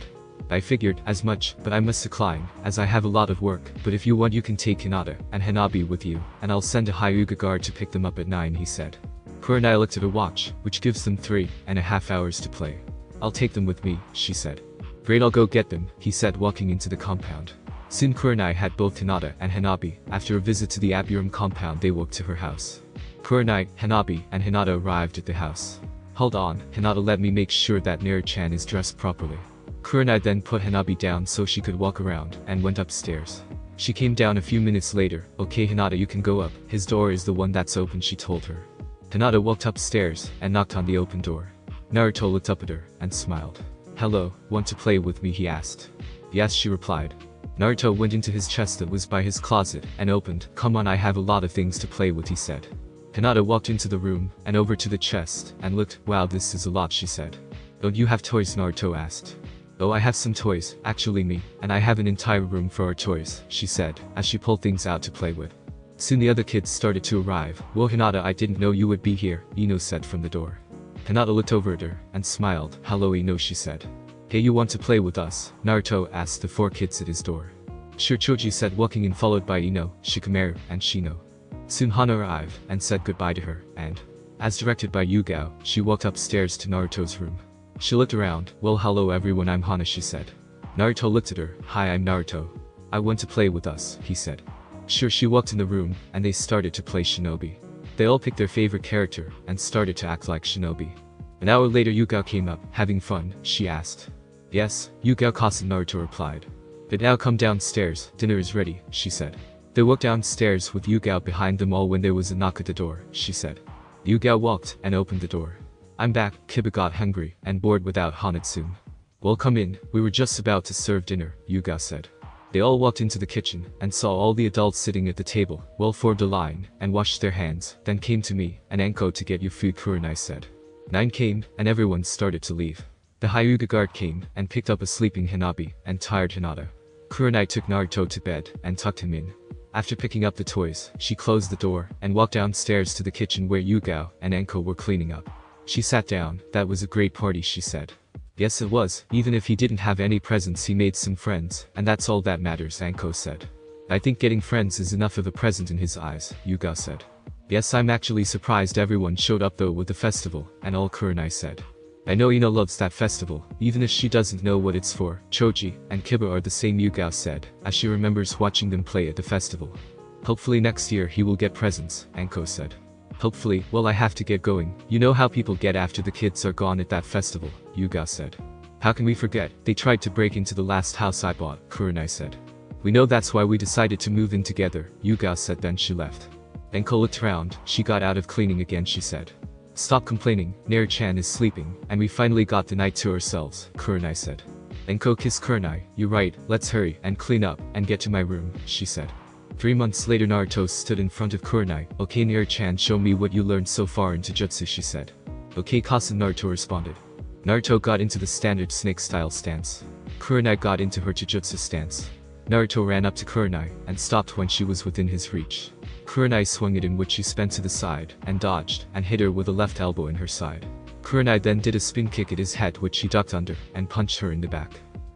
I figured as much, but I must decline, as I have a lot of work, but if you want you can take Hinata and Hanabi with you, and I'll send a Hyuga guard to pick them up at 9, he said. Kurenai looked at her watch, which gives them 3.5 hours to play. I'll take them with me, she said. Great, I'll go get them, he said, walking into the compound. Soon Kurenai had both Hinata and Hanabi. After a visit to the Abiram compound they walked to her house. Kurenai, Hanabi, and Hinata arrived at the house. Hold on, Hinata, let me make sure that Naru-chan is dressed properly. Kurenai then put Hanabi down so she could walk around, and went upstairs. She came down a few minutes later. Okay Hinata, you can go up, his door is the one that's open, she told her. Hinata walked upstairs, and knocked on the open door. Naruto looked up at her, and smiled. Hello, want to play with me, he asked. Yes, she replied. Naruto went into his chest that was by his closet, and opened. Come on, I have a lot of things to play with, he said. Hinata walked into the room, and over to the chest, and looked. Wow, this is a lot, she said. Don't you have toys, Naruto asked. Oh, I have some toys, actually me, and I have an entire room for our toys, she said, as she pulled things out to play with. Soon the other kids started to arrive. Whoa Hinata, I didn't know you would be here, Ino said from the door. Hinata looked over at her, and smiled. Hello Ino, she said. Hey, you want to play with us? Naruto asked the 4 kids at his door. Sure, Choji said, walking in followed by Ino, Shikamaru, and Shino. Soon Hana arrived, and said goodbye to her, and, as directed by Yugao, she walked upstairs to Naruto's room. She looked around. Well, hello everyone, I'm Hana, she said. Naruto looked at her. Hi, I'm Naruto. I want to play with us, he said. Sure, she walked in the room, and they started to play Shinobi. They all picked their favorite character, and started to act like Shinobi. An hour later Yugao came up. Having fun? She asked. Yes, Yugao-kasan, Naruto replied. But now come downstairs, dinner is ready, she said. They walked downstairs with Yugao behind them all when there was a knock at the door, she said. Yugao walked, and opened the door. I'm back, Kiba got hungry, and bored without Hanatsu. Well, come in, we were just about to serve dinner, Yugao said. They all walked into the kitchen, and saw all the adults sitting at the table, well formed a line, and washed their hands, then came to me, and Anko to get you food, Kurenai said. 9 came, and everyone started to leave. The Hyuga guard came, and picked up a sleeping Hanabi, and tired Hinata. Kurenai took Naruto to bed, and tucked him in. After picking up the toys, she closed the door, and walked downstairs to the kitchen where Yugao and Anko were cleaning up. She sat down. That was a great party, she said. Yes, it was. Even if he didn't have any presents, he made some friends, and that's all that matters, Anko said. I think getting friends is enough of a present in his eyes, Yugao said. Yes, I'm actually surprised everyone showed up though with the festival, and all, Kurenai said. I know Ino loves that festival, even if she doesn't know what it's for. Choji and Kiba are the same, Yugao said, as she remembers watching them play at the festival. Hopefully next year he will get presents, Anko said. Hopefully, well I have to get going. You know how people get after the kids are gone at that festival, Yugao said. How can we forget? They tried to break into the last house I bought, Kurenai said. We know, that's why we decided to move in together, Yugao said. Then she left. Anko looked around. She got out of cleaning again, she said. Stop complaining, Naru-chan is sleeping, and we finally got the night to ourselves, Kurenai said. Anko kissed Kurenai. You're right, let's hurry, and clean up, and get to my room, she said. 3 months later Naruto stood in front of Kurenai. Okay Naru-chan, show me what you learned so far in Taijutsu, she said. Okay Kasan, Naruto responded. Naruto got into the standard snake style stance. Kurenai got into her Taijutsu stance. Naruto ran up to Kurenai, and stopped when she was within his reach. Kurenai swung it, in which she spun to the side, and dodged, and hit her with a left elbow in her side. Kurenai then did a spin kick at his head, which she ducked under, and punched her in the back.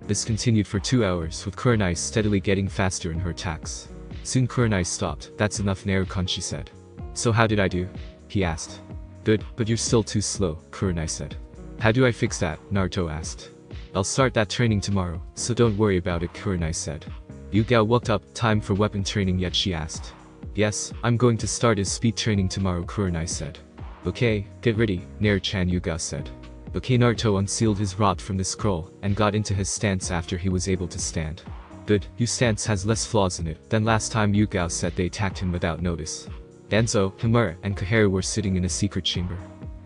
This continued for 2 hours, with Kurenai steadily getting faster in her attacks. Soon Kurenai stopped. "That's enough, Naruto," she said. "So how did I do?" he asked. "Good, but you're still too slow," Kurenai said. "How do I fix that?" Naruto asked. "I'll start that training tomorrow, so don't worry about it," Kurenai said. Yugao walked up. "Time for weapon training yet?" she asked. "Yes, I'm going to start his speed training tomorrow," Kurenai said. "Okay, get ready, Naruto," Yugao said. Okay, Naruto unsealed his rod from the scroll, and got into his stance after he was able to stand. Good, your stance has less flaws in it than last time, Yugao said. They attacked him without notice. Danzo, Himura, and Kaharu were sitting in a secret chamber.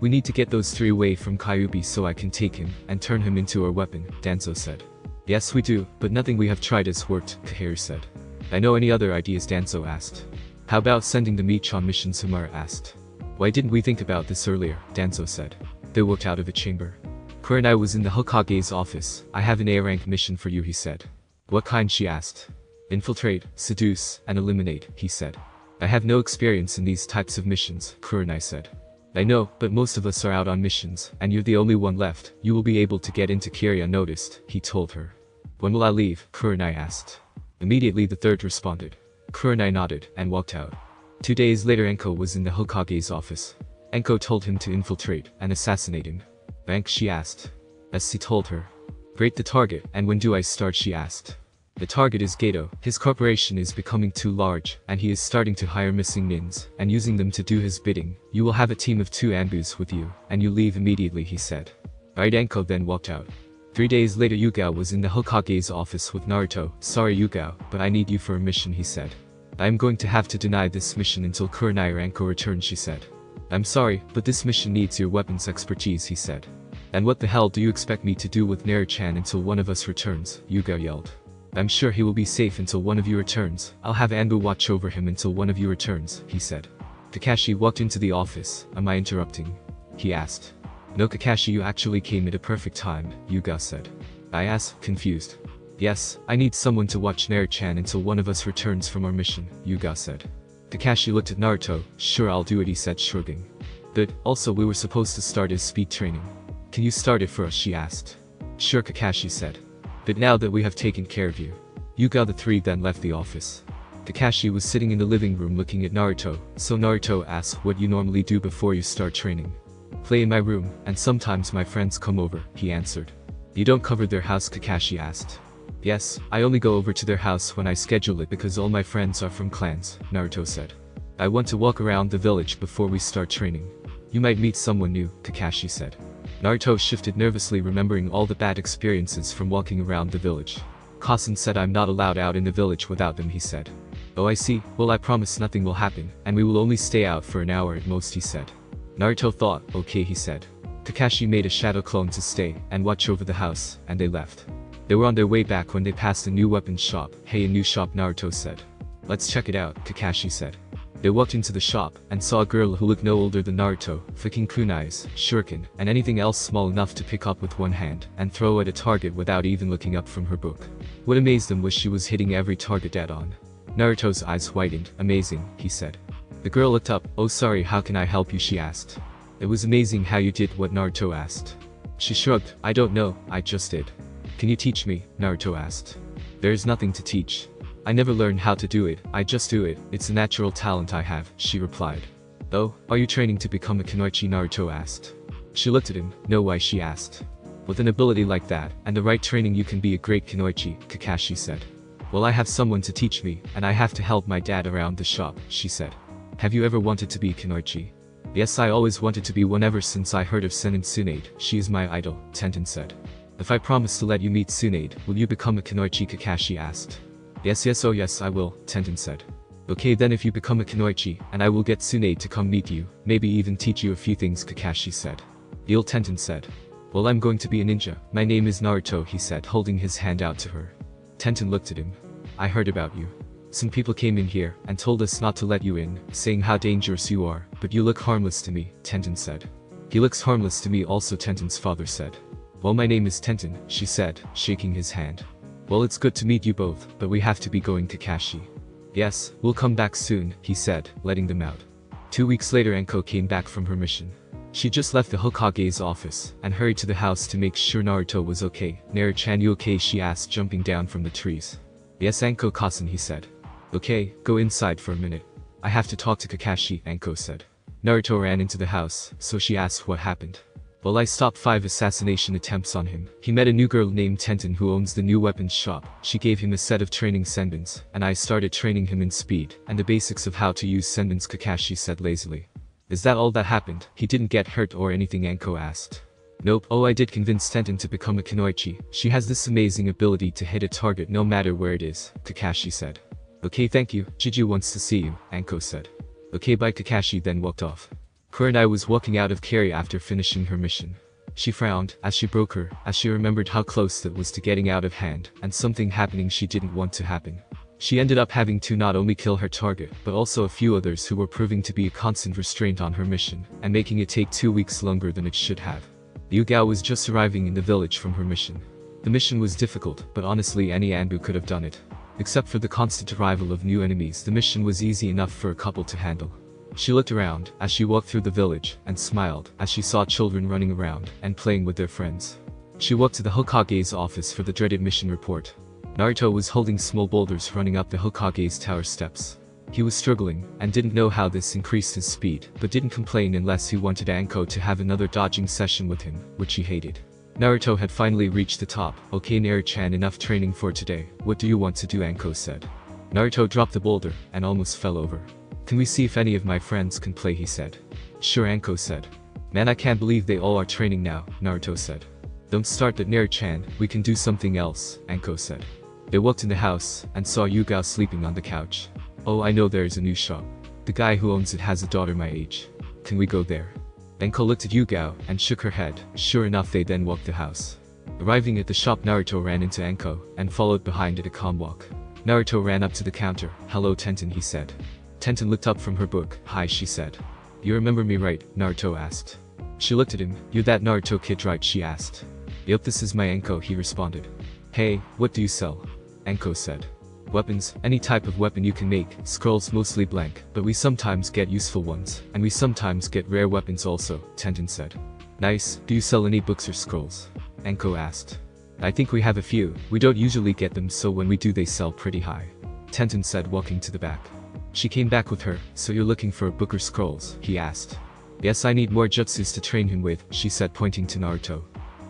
"We need to get those three away from Kyuubi so I can take him and turn him into our weapon," Danzo said. "Yes we do, but nothing we have tried has worked," Kaharu said. "I know any other ideas?" Danzo asked. "How about sending them each on missions?" Himura asked. "Why didn't we think about this earlier?" Danzo said. They walked out of the chamber. Kurenai was in the Hokage's office. "I have an A-rank mission for you," he said. "What kind?" she asked. "Infiltrate, seduce, and eliminate," he said. "I have no experience in these types of missions," Kurenai said. "I know, but most of us are out on missions, and you're the only one left. You will be able to get into Kiri unnoticed," he told her. "When will I leave?" Kurenai asked. Immediately, the third responded. Kurenai nodded and walked out. 2 days later, Enko was in the Hokage's office. Enko told him to infiltrate and assassinate him. "Rank?" she asked. As he told her. "Rate the target, and when do I start?" she asked. "The target is Gato. His corporation is becoming too large, and he is starting to hire missing nins, and using them to do his bidding. You will have a team of 2 Anbus with you, and you leave immediately," he said. Right, Enko then walked out. 3 days later, Yugao was in the Hokage's office with Naruto. "Sorry Yugao, but I need you for a mission," he said. "I am going to have to deny this mission until Kurenai or Enko return," she said. "I'm sorry, but this mission needs your weapons expertise," he said. "And what the hell do you expect me to do with Naru-chan until one of us returns?" Yugao yelled. "I'm sure he will be safe until one of you returns. I'll have Anbu watch over him until one of you returns," he said. Kakashi walked into the office. "Am I interrupting?" he asked. "No Kakashi, you actually came at a perfect time," Yugao said. I asked, confused. "Yes, I need someone to watch Naru-chan until one of us returns from our mission," Yugao said. Kakashi looked at Naruto. "Sure, I'll do it," he said, shrugging. "Good, also we were supposed to start his speed training. Can you start it for us?" she asked. "Sure," Kakashi said. "But now that we have taken care of you." Yugao the three then left the office. Kakashi was sitting in the living room looking at Naruto, so Naruto asked, "What you normally do before you start training?" "Play in my room, and sometimes my friends come over," he answered. "You don't cover their house?" Kakashi asked. "Yes, I only go over to their house when I schedule it because all my friends are from clans," Naruto said. "I want to walk around the village before we start training." "You might meet someone new," Kakashi said. Naruto shifted nervously, remembering all the bad experiences from walking around the village. "Kasen said I'm not allowed out in the village without them," he said. "Oh, I see. Well, I promise nothing will happen, and we will only stay out for an hour at most," he said. Naruto thought. "Okay," he said. Kakashi made a shadow clone to stay and watch over the house, and they left. They were on their way back when they passed a new weapons shop. "Hey, a new shop," Naruto said. "Let's check it out," Kakashi said. They walked into the shop and saw a girl who looked no older than Naruto, flicking kunais, shuriken, and anything else small enough to pick up with one hand and throw at a target without even looking up from her book. What amazed them was she was hitting every target dead on. Naruto's eyes whitened. "Amazing," he said. The girl looked up. "Oh, sorry, how can I help you?" she asked. "It was amazing how you did what?" Naruto asked. She shrugged. "I don't know, I just did." "Can you teach me?" Naruto asked. "There is nothing to teach. I never learned how to do it, I just do it. It's a natural talent I have," she replied. "Oh, are you training to become a kunoichi?" Naruto asked. She looked at him. "No, why?" she asked. "With an ability like that, and the right training, you can be a great kunoichi," Kakashi said. "Well, I have someone to teach me, and I have to help my dad around the shop," she said. "Have you ever wanted to be a kunoichi?" "Yes, I always wanted to be one ever since I heard of Senin Tsunade. She is my idol," Tenten said. "If I promise to let you meet Tsunade, will you become a kunoichi?" Kakashi asked. "Yes, yes, oh yes, I will," Tenten said. "Okay, then if you become a kunoichi, and I will get Tsunade to come meet you, maybe even teach you a few things," Kakashi said. Deal, Tenten said. "Well, I'm going to be a ninja. My name is Naruto," he said, holding his hand out to her. Tenten looked at him. "I heard about you. Some people came in here and told us not to let you in, saying how dangerous you are, but you look harmless to me," Tenten said. "He looks harmless to me also," Tenten's father said. "Well, my name is Tenten," she said, shaking his hand. "Well, it's good to meet you both, but we have to be going," Kakashi. Yes, we'll come back soon, he said, letting them out. 2 weeks later Anko came back from her mission. She just left the Hokage's office and hurried to the house to make sure Naruto was okay. Naru-chan, you okay? She asked, jumping down from the trees. Yes, Anko-kasen, he said. Okay, go inside for a minute. I have to talk to Kakashi, Anko said. Naruto ran into the house, so she asked what happened. Well, I stopped 5 assassination attempts on him. He met a new girl named Tenten who owns the new weapons shop. She gave him a set of training senbons, and I started training him in speed and the basics of how to use senbons, Kakashi said lazily. Is that all that happened? He didn't get hurt or anything, Anko asked. Nope. Oh, I did convince Tenten to become a kunoichi. She has this amazing ability to hit a target no matter where it is, Kakashi said. Okay, thank you. Chiju wants to see you, Anko said. Okay, bye. Kakashi then walked off. Kurenai was walking out of Carrie after finishing her mission. She frowned as she broke her, as she remembered how close that was to getting out of hand, and something happening she didn't want to happen. She ended up having to not only kill her target, but also a few others who were proving to be a constant restraint on her mission, and making it take 2 weeks longer than it should have. Liu Gao was just arriving in the village from her mission. The mission was difficult, but honestly any Anbu could have done it. Except for the constant arrival of new enemies, the mission was easy enough for a couple to handle. She looked around as she walked through the village and smiled as she saw children running around and playing with their friends. She walked to the Hokage's office for the dreaded mission report. Naruto was holding small boulders running up the Hokage's tower steps. He was struggling and didn't know how this increased his speed, but didn't complain unless he wanted Anko to have another dodging session with him, which he hated. Naruto had finally reached the top. Okay, Naru-chan, enough training for today. What do you want to do? Anko said. Naruto dropped the boulder and almost fell over. Can we see if any of my friends can play? He said. Sure, Anko said. Man, I can't believe they all are training now, Naruto said. Don't start that, Naru-chan, we can do something else, Anko said. They walked in the house and saw Yugao sleeping on the couch. Oh, I know there is a new shop. The guy who owns it has a daughter my age. Can we go there? Anko looked at Yugao and shook her head. Sure enough, they then walked the house. Arriving at the shop, Naruto ran into Anko and followed behind at a calm walk. Naruto ran up to the counter. Hello, Tenten, he said. Tenten looked up from her book. Hi, she said. You remember me, right? Naruto asked. She looked at him. You're that Naruto kid, right? She asked. Yep, this is my Anko, he responded. Hey, what do you sell? Anko said. Weapons, any type of weapon you can make. Scrolls mostly blank, but we sometimes get useful ones, and we sometimes get rare weapons also, Tenten said. Nice. Do you sell any books or scrolls? Anko asked. I think we have a few. We don't usually get them, so when we do they sell pretty high, Tenten said, walking to the back. She came back with her. So you're looking for a book or scrolls? He asked. Yes, I need more jutsus to train him with, she said, pointing to Naruto.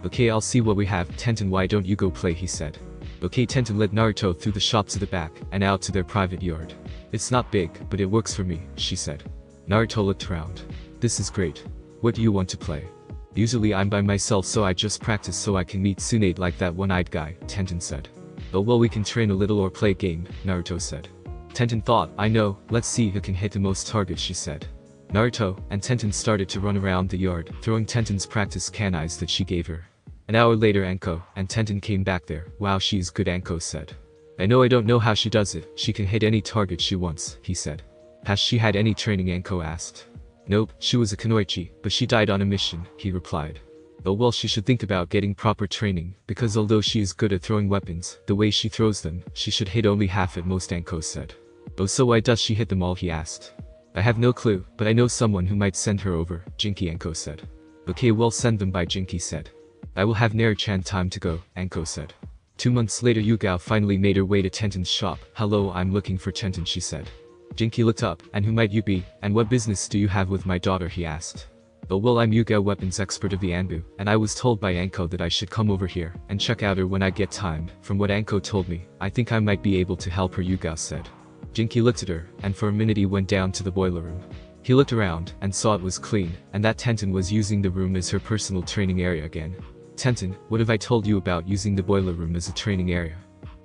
Okay, I'll see what we have. Tenten, why don't you go play? He said. Okay, Tenten led Naruto through the shop to the back and out to their private yard. It's not big, but it works for me, she said. Naruto looked around. This is great. What do you want to play? Usually I'm by myself, so I just practice so I can meet Tsunade like that one-eyed guy, Tenten said. Oh well, we can train a little or play a game, Naruto said. Tenten thought, I know, let's see who can hit the most targets, she said. Naruto and Tenten started to run around the yard, throwing Tenten's practice kanais that she gave her. An hour later, Anko and Tenten came back there. Wow, she's good, Anko said. I don't know how she does it. She can hit any target she wants, he said. Has she had any training? Anko asked. Nope, she was a kunoichi, but she died on a mission, he replied. Oh well, she should think about getting proper training, because although she is good at throwing weapons, the way she throws them, she should hit only half at most, Anko said. Oh, so why does she hit them all? He asked. I have no clue, but I know someone who might send her over, Jinky, Anko said. Okay, well, send them by, Jinky said. I will have Naru-chan time to go, Anko said. 2 months later, Yugao finally made her way to Tenten's shop. Hello, I'm looking for Tenten, she said. Jinky looked up. And who might you be? And what business do you have with my daughter? He asked. Oh well, I'm Yugao, weapons expert of the Anbu, and I was told by Anko that I should come over here and check out her when I get time. From what Anko told me, I think I might be able to help her, Yugao said. Jinky looked at her, and for a minute he went down to the boiler room. He looked around and saw it was clean, and that Tenten was using the room as her personal training area again. Tenten, what have I told you about using the boiler room as a training area?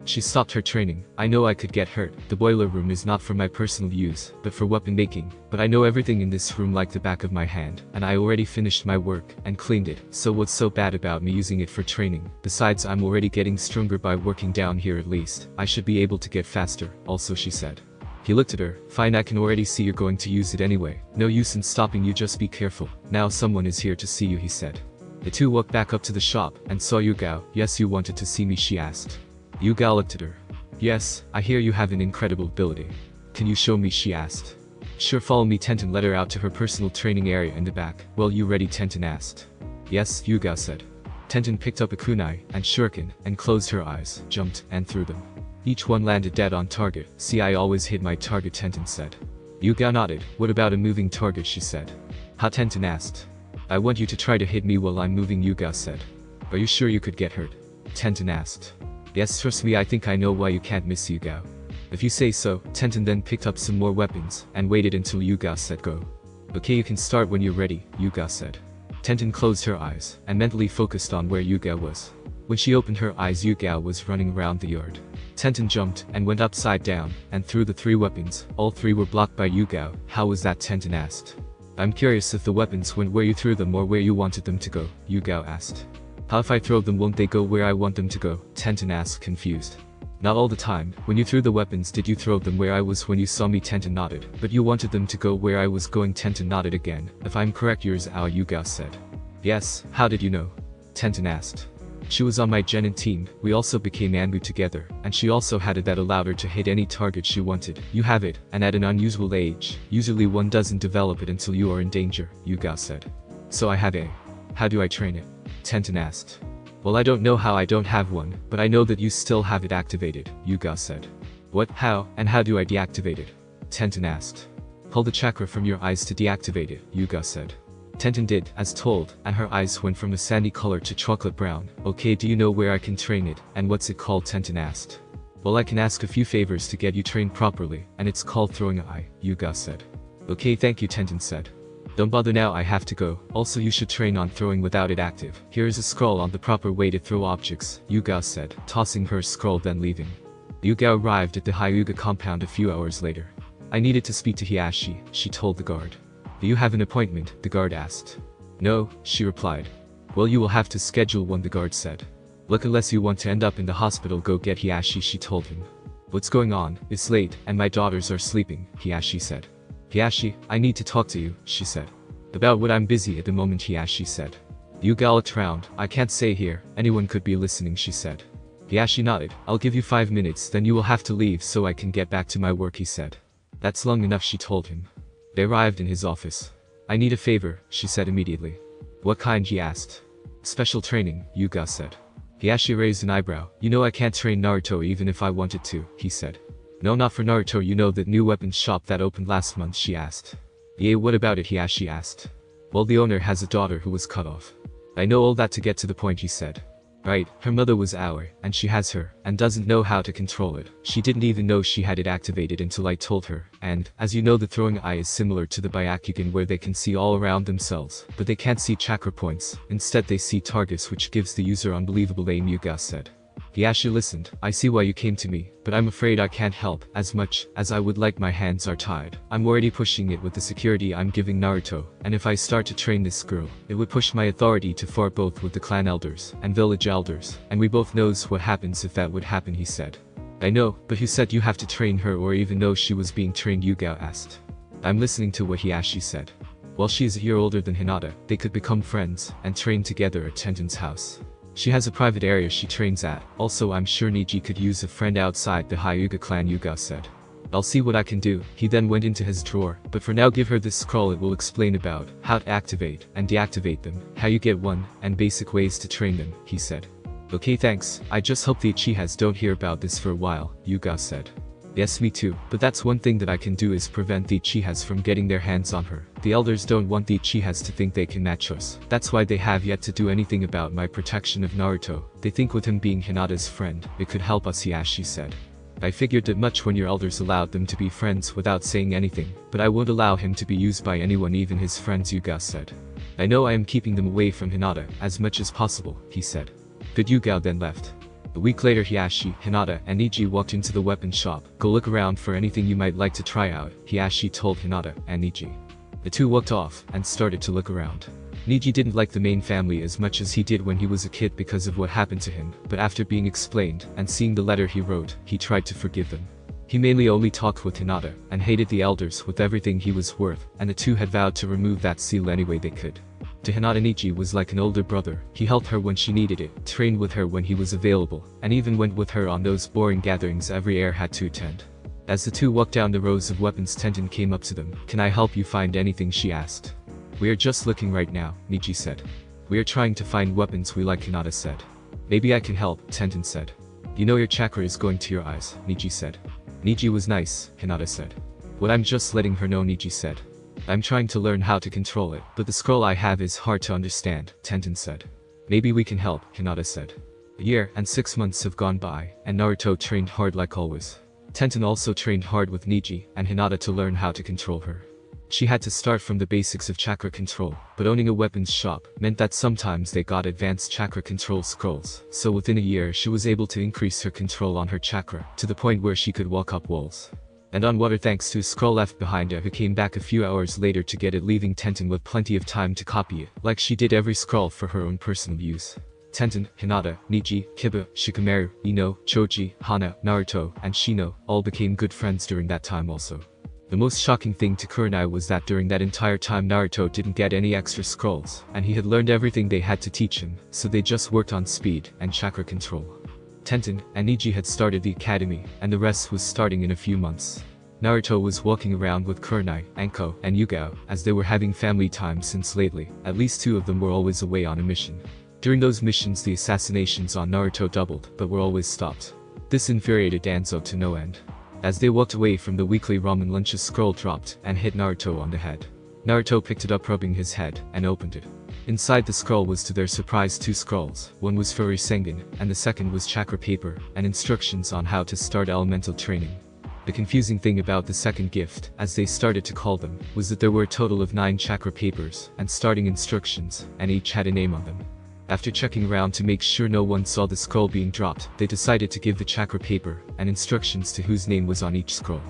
She stopped her training. I know I could get hurt. The boiler room is not for my personal use, but for weapon making. But I know everything in this room like the back of my hand, and I already finished my work and cleaned it, so what's so bad about me using it for training? Besides, I'm already getting stronger by working down here at least. I should be able to get faster, also, she said. He looked at her. Fine, I can already see you're going to use it anyway. No use in stopping you, just be careful. Now someone is here to see you, he said. The two walked back up to the shop and saw Yugao. Yes, you wanted to see me, she asked. Yugao looked at her. Yes, I hear you have an incredible ability. Can you show me, she asked. Sure, follow me. Tenten led her out to her personal training area in the back. Well, you ready? Tenten asked. Yes, Yuga said. Tenten picked up a kunai and shuriken and closed her eyes, jumped, and threw them. Each one landed dead on target. See, I always hit my target, Tenten said. Yuga nodded. What about a moving target, she said. Ha, Tenten asked. I want you to try to hit me while I'm moving, Yuga said. Are you sure you could get hurt? Tenten asked. Yes, trust me, I think I know why you can't miss, Yuga. If you say so. Tenten then picked up some more weapons and waited until Yuga said go. Okay, you can start when you're ready, Yuga said. Tenten closed her eyes and mentally focused on where Yuga was. When she opened her eyes, Yuga was running around the yard. Tenten jumped and went upside down and threw the 3 weapons. All 3 were blocked by Yuga. How was that? Tenten asked. I'm curious if the weapons went where you threw them or where you wanted them to go, Yuga asked. How if I throw them, won't they go where I want them to go? Tenten asked, confused. Not all the time. When you threw the weapons, did you throw them where I was when you saw me? Tenten nodded. But you wanted them to go where I was going? Tenten nodded again. If I'm correct, yours are, Yuga said. Yes, how did you know? Tenten asked. She was on my genin team. We also became Anbu together, and she also had it that allowed her to hit any target she wanted. You have it, and at an unusual age. Usually one doesn't develop it until you are in danger, Yuga said. So I have a. How do I train it? Tenten asked. Well, I don't know how, I don't have one, but I know that you still have it activated, Yuga said. What, how, and how do I deactivate it? Tenten asked. Pull the chakra from your eyes to deactivate it, Yuga said. Tenten did as told, and her eyes went from a sandy color to chocolate brown. Okay, do you know where I can train it, and what's it called? Tenten asked. Well, I can ask a few favors to get you trained properly, and it's called throwing an eye, Yuga said. Okay, thank you, Tenten said. Don't bother now, I have to go. Also, you should train on throwing without it active. Here is a scroll on the proper way to throw objects, Yuga said, tossing her scroll then leaving. Yuga arrived at the Hyuga compound a few hours later. I needed to speak to Hiyashi, she told the guard. Do you have an appointment? The guard asked. No, she replied. Well, you will have to schedule one, the guard said. Look, unless you want to end up in the hospital, go get Hiyashi, she told him. What's going on? It's late, and my daughters are sleeping, Hiyashi said. Hiyashi, I need to talk to you, she said. About what? I'm busy at the moment, Hiyashi said. Yuga looked round. I can't say here, anyone could be listening, she said. Hiyashi nodded. I'll give you 5 minutes, then you will have to leave so I can get back to my work, he said. That's long enough, she told him. They arrived in his office. I need a favor, she said immediately. What kind? He asked. Special training, Yuga said. Hiyashi raised an eyebrow. You know I can't train Naruto even if I wanted to, he said. No, not for Naruto. You know that new weapons shop that opened last month, she asked. Yeah, what about it? Hiyashi asked. Well, the owner has a daughter who was cut off. I know all that. To get to the point, he said. Right, her mother was Aoi, and she has her, and doesn't know how to control it. She didn't even know she had it activated until I told her, and, as you know, the throwing eye is similar to the Byakugan where they can see all around themselves, but they can't see chakra points. Instead they see targets, which gives the user unbelievable aim, Yuga said. Hiyashi listened. I see why you came to me, but I'm afraid I can't help. As much as I would like, my hands are tied. I'm already pushing it with the security I'm giving Naruto, and if I start to train this girl, it would push my authority too far, both with the clan elders and village elders, and we both knows what happens if that would happen, he said. I know, but who said you have to train her or even know she was being trained? Yuga asked. I'm listening to what Hiyashi said. Well, she is a year older than Hinata. They could become friends and train together at Tenten's house. She has a private area she trains at. Also, I'm sure Niji could use a friend outside the Hyuga clan, Yuga said. I'll see what I can do. He then went into his drawer. But for now, give her this scroll. It will explain about how to activate and deactivate them, how you get one, and basic ways to train them, he said. Okay, thanks. I just hope the Uchihas don't hear about this for a while, Yuga said. Yes, me too, but that's one thing that I can do is prevent the Uchihas from getting their hands on her. The elders don't want the Uchihas to think they can match us. That's why they have yet to do anything about my protection of Naruto. They think with him being Hinata's friend, it could help us, Hiyashi said. I figured that much when your elders allowed them to be friends without saying anything, but I won't allow him to be used by anyone, even his friends, Yuga said. I know I am keeping them away from Hinata as much as possible, he said. Good. Yuga then left. A week later, Hiyashi, Hinata, and Niji walked into the weapon shop. Go look around for anything you might like to try out, Hiyashi told Hinata and Niji. The two walked off and started to look around. Niji didn't like the main family as much as he did when he was a kid because of what happened to him, but after being explained and seeing the letter he wrote, he tried to forgive them. He mainly only talked with Hinata and hated the elders with everything he was worth, and the two had vowed to remove that seal any way they could. To Hinata, Nichi was like an older brother. He helped her when she needed it, trained with her when he was available, and even went with her on those boring gatherings every heir had to attend. As the two walked down the rows of weapons, Tenten came up to them. "Can I help you find anything?" she asked. "We are just looking right now," Nichi said. "We are trying to find weapons we like," Hinata said. "Maybe I can help," Tenten said. "You know your chakra is going to your eyes," Nichi said. "Nichi was nice," Hinata said. "What, I'm just letting her know," Nichi said. "I'm trying to learn how to control it, but the scroll I have is hard to understand," Tenten said. "Maybe we can help," Hinata said. A year and 6 months have gone by, and Naruto trained hard like always. Tenten also trained hard with Nichi and Hinata to learn how to control her. She had to start from the basics of chakra control, but owning a weapons shop meant that sometimes they got advanced chakra control scrolls, so within a year she was able to increase her control on her chakra, to the point where she could walk up walls. And on water, thanks to a scroll left behind her, who came back a few hours later to get it, leaving Tenten with plenty of time to copy it, like she did every scroll for her own personal use. Tenten, Hinata, Nichi, Kiba, Shikamaru, Ino, Choji, Hana, Naruto, and Shino all became good friends during that time also. The most shocking thing to Kurenai was that during that entire time Naruto didn't get any extra scrolls, and he had learned everything they had to teach him, so they just worked on speed and chakra control. Tenten and Nichi had started the academy, and the rest was starting in a few months. Naruto was walking around with Kurenai, Anko, and Yugao, as they were having family time, since lately, at least 2 of them were always away on a mission. During those missions the assassinations on Naruto doubled, but were always stopped. This infuriated Danzo to no end. As they walked away from the weekly ramen lunch, a scroll dropped and hit Naruto on the head. Naruto picked it up, rubbing his head, and opened it. Inside the scroll was, to their surprise, 2 scrolls. One was for Rasengan, and the second was chakra paper, and instructions on how to start elemental training. The confusing thing about the second gift, as they started to call them, was that there were a total of 9 chakra papers, and starting instructions, and each had a name on them. After checking around to make sure no one saw the scroll being dropped, they decided to give the chakra paper and instructions to whose name was on each scroll.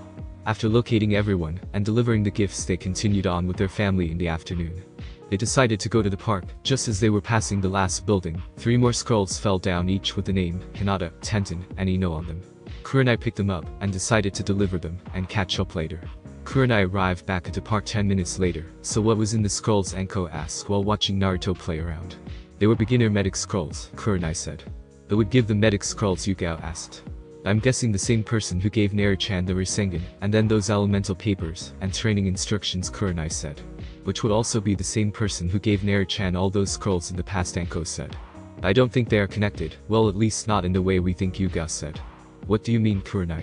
After locating everyone and delivering the gifts, they continued on with their family in the afternoon. They decided to go to the park. Just as they were passing the last building, 3 more scrolls fell down, each with the name Hinata, Tenten, and Ino on them. Kurenai picked them up and decided to deliver them and catch up later. Kurenai arrived back at the park 10 minutes later. "So what was in the scrolls?" Anko asked while watching Naruto play around. "They were beginner medic scrolls," Kurenai said. "Who would give the medic scrolls?" Yugao asked. "I'm guessing the same person who gave Naruto the Rasengan, and then those elemental papers and training instructions," Kurenai said. "Which would also be the same person who gave Naruto all those scrolls in the past," Anko said. "I don't think they are connected, well, at least not in the way we think," Yugao said. "What do you mean?" Kurenai.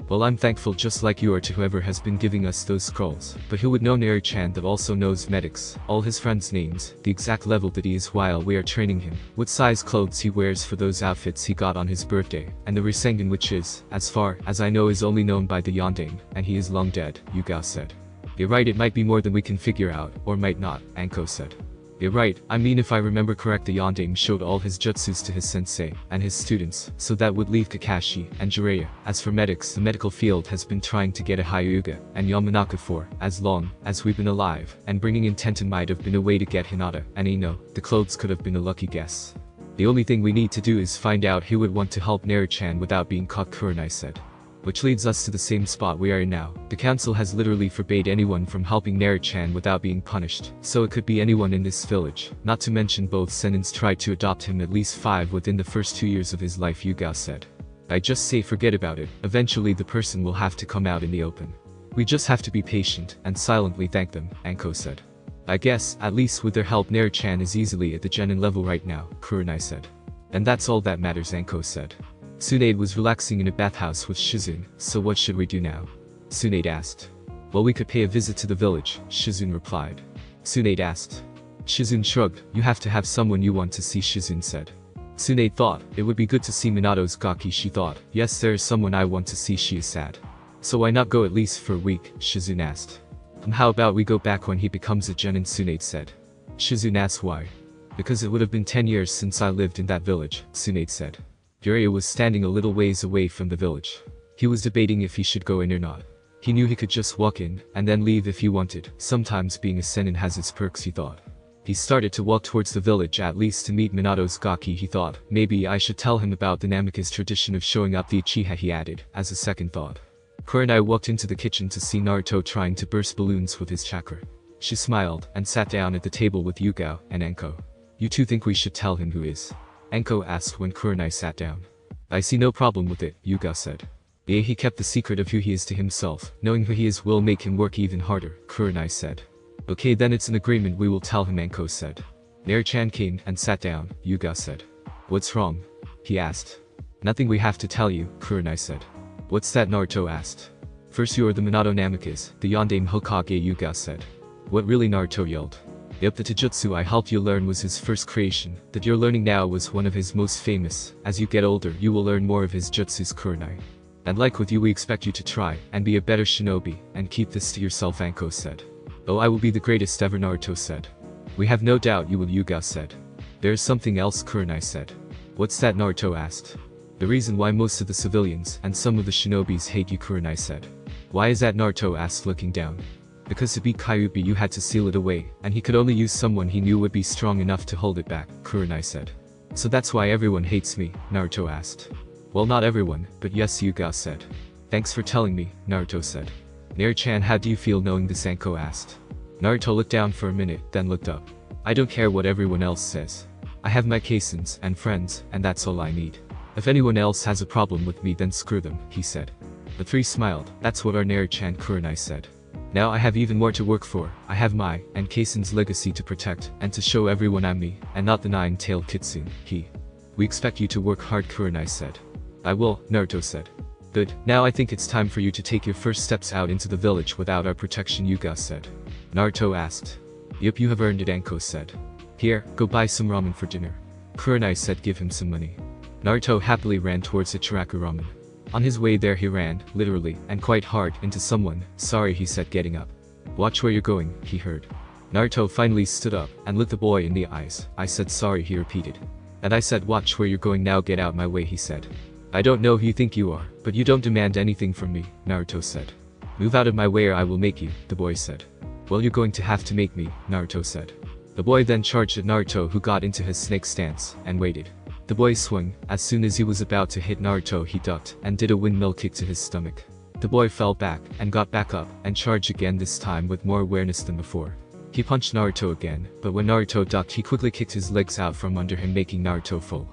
"Well, I'm thankful just like you are to whoever has been giving us those scrolls, but who would know Naruto that also knows medics, all his friends' names, the exact level that he is while we are training him, what size clothes he wears for those outfits he got on his birthday, and the Rasengan, which is, as far as I know, is only known by the Yondaime, and he is long dead," Yugao said. "You're right, it might be more than we can figure out, or might not," Anko said. "You're right, I mean, if I remember correct, the Yondaime showed all his jutsus to his sensei and his students, so that would leave Kakashi and Jiraiya. As for medics, the medical field has been trying to get a Hyuga and Yamanaka for as long as we've been alive, and bringing in Tenten might have been a way to get Hinata and Ino. The clothes could have been a lucky guess. The only thing we need to do is find out who would want to help Naruto without being caught," Kurenai said. "Which leads us to the same spot we are in now. The council has literally forbade anyone from helping Naruto without being punished, so it could be anyone in this village. Not to mention both senins tried to adopt him at least 5 within the first 2 years of his life," Yugao said. "I just say forget about it. Eventually the person will have to come out in the open. We just have to be patient and silently thank them," Anko said. "I guess, at least with their help, Naruto is easily at the genin level right now," Kurenai said. "And that's all that matters," Anko said. Tsunade was relaxing in a bathhouse with Shizune. "So what should we do now?" Tsunade asked. "Well, we could pay a visit to the village," Shizune replied. Tsunade asked. Shizune shrugged. "You have to have someone you want to see," Shizune said. Tsunade thought, "It would be good to see Minato's Gaki." She thought, "Yes, there is someone I want to see." She is sad. "So why not go at least for a week?" Shizune asked. How about we go back when he becomes a genin?" Tsunade said. Shizune asked why. "Because it would have been 10 years since I lived in that village," Tsunade said. Jiraiya was standing a little ways away from the village. He was debating if he should go in or not. He knew he could just walk in, and then leave if he wanted. Sometimes being a senin has its perks, he thought. He started to walk towards the village, at least to meet Minato's Gaki. He thought, maybe I should tell him about the Namika's tradition of showing up the Uchiha, he added, as a second thought. Kurenai walked into the kitchen to see Naruto trying to burst balloons with his chakra. She smiled and sat down at the table with Yugao and Anko. You two think we should tell him who is? Anko asked when Kurenai sat down. I see no problem with it, Yugao said. Yeah, he kept the secret of who he is to himself. Knowing who he is will make him work even harder, Kurenai said. Okay, then it's an agreement, we will tell him, Anko said. Naru-chan came and sat down, Yugao said. What's wrong? He asked. Nothing, we have to tell you, Kurenai said. What's that? Naruto asked. First you are the Minato Namikaze, the Yondaime Hokage, Yugao said. What really? Naruto yelled. Yep, the taijutsu I helped you learn was his first creation. That you're learning now was one of his most famous. As you get older you will learn more of his jutsus, Kurenai. And like with you, we expect you to try and be a better shinobi, and keep this to yourself, Anko said. Oh, I will be the greatest ever, Naruto said. We have no doubt you will, Yugao said. There is something else, Kurenai said. What's that? Naruto asked. The reason why most of the civilians and some of the shinobis hate you, Kurenai said. Why is that? Naruto asked, looking down. Because to beat Kyuubi you had to seal it away, and he could only use someone he knew would be strong enough to hold it back, Kurenai said. So that's why everyone hates me? Naruto asked. Well, not everyone, but yes, Yugao said. Thanks for telling me, Naruto said. Naru-chan, how do you feel knowing this? Anko asked. Naruto looked down for a minute, then looked up. I don't care what everyone else says. I have my kaisens and friends, and that's all I need. If anyone else has a problem with me, then screw them, he said. The three smiled. That's what our Naru-chan, Kurenai said. Now I have even more to work for. I have my and Kaisen's legacy to protect, and to show everyone I'm me, and not the nine-tailed kitsune, he. We expect you to work hard, Kurenai said. I will, Naruto said. Good, now I think it's time for you to take your first steps out into the village without our protection, Yugao said. Naruto asked. Yep, you have earned it, Anko said. Here, go buy some ramen for dinner. Kurenai said, give him some money. Naruto happily ran towards Ichiraku Ramen. On his way there he ran, literally, and quite hard, into someone. Sorry, he said, getting up. Watch where you're going, he heard. Naruto finally stood up and looked the boy in the eyes. I said sorry, he repeated. And I said watch where you're going, now get out my way, he said. I don't know who you think you are, but you don't demand anything from me, Naruto said. Move out of my way or I will make you, the boy said. Well, you're going to have to make me, Naruto said. The boy then charged at Naruto, who got into his snake stance and waited. The boy swung. As soon as he was about to hit Naruto, he ducked and did a windmill kick to his stomach. The boy fell back and got back up and charged again, this time with more awareness than before. He punched Naruto again, but when Naruto ducked he quickly kicked his legs out from under him, making Naruto fall.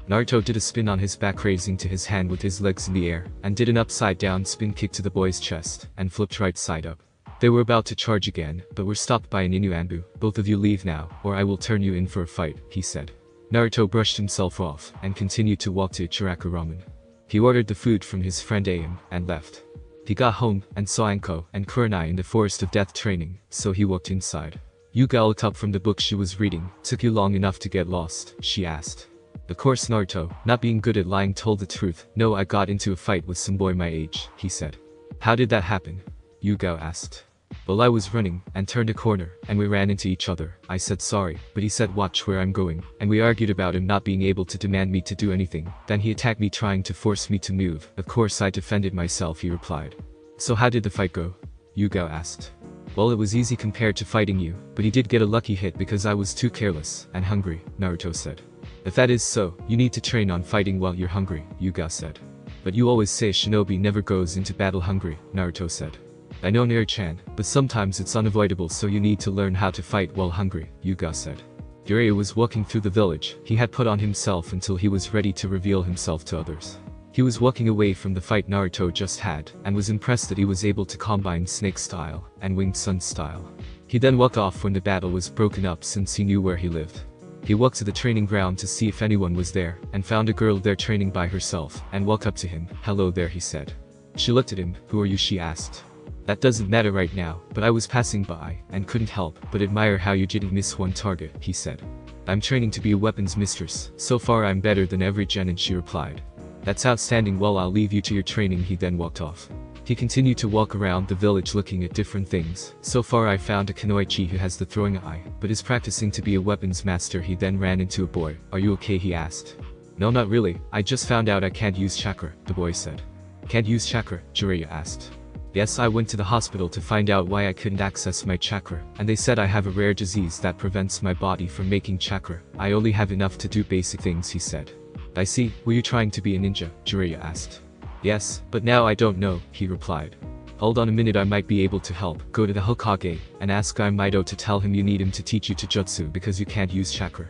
Naruto did a spin on his back, raising to his hand with his legs in the air, and did an upside down spin kick to the boy's chest, and flipped right side up. They were about to charge again, but were stopped by an Inuanbu. Both of you leave now, or I will turn you in for a fight, he said. Naruto brushed himself off, and continued to walk to Ichiraku Ramen. He ordered the food from his friend Aim, and left. He got home, and saw Anko and Kurenai in the Forest of Death training, so he walked inside. Yuga looked up from the book she was reading. Took you long enough to get lost? She asked. Of course, Naruto, not being good at lying, told the truth. No, I got into a fight with some boy my age, he said. How did that happen? Yuga asked. Well, I was running, and turned a corner, and we ran into each other. I said sorry, but he said watch where I'm going, and we argued about him not being able to demand me to do anything. Then he attacked me, trying to force me to move. Of course I defended myself, he replied. So how did the fight go? Yuga asked. Well, it was easy compared to fighting you, but he did get a lucky hit because I was too careless and hungry, Naruto said. If that is so, you need to train on fighting while you're hungry, Yuga said. But you always say shinobi never goes into battle hungry, Naruto said. I know, Naru-chan, but sometimes it's unavoidable, so you need to learn how to fight while hungry, Yuga said. Jiraiya was walking through the village. He had put on himself until he was ready to reveal himself to others. He was walking away from the fight Naruto just had, and was impressed that he was able to combine snake style and winged sun style. He then walked off when the battle was broken up, since he knew where he lived. He walked to the training ground to see if anyone was there, and found a girl there training by herself, and walked up to him. Hello there, he said. She looked at him. Who are you? She asked. That doesn't matter right now, but I was passing by, and couldn't help but admire how you didn't miss one target, he said. I'm training to be a weapons mistress. So far I'm better than every genin, she replied. That's outstanding. Well, I'll leave you to your training. He then walked off. He continued to walk around the village looking at different things. So far I found a kunoichi who has the throwing eye, but is practicing to be a weapons master. He then ran into a boy. Are you okay? He asked. No, not really. I just found out I can't use chakra, the boy said. Can't use chakra? Jiraiya asked. Yes, I went to the hospital to find out why I couldn't access my chakra, and they said I have a rare disease that prevents my body from making chakra. I only have enough to do basic things, he said. I see. Were you trying to be a ninja? Jiraiya asked. Yes, but now I don't know, he replied. Hold on a minute, I might be able to help. Go to the Hokage and ask Guy Mido to tell him you need him to teach you to jutsu because you can't use chakra.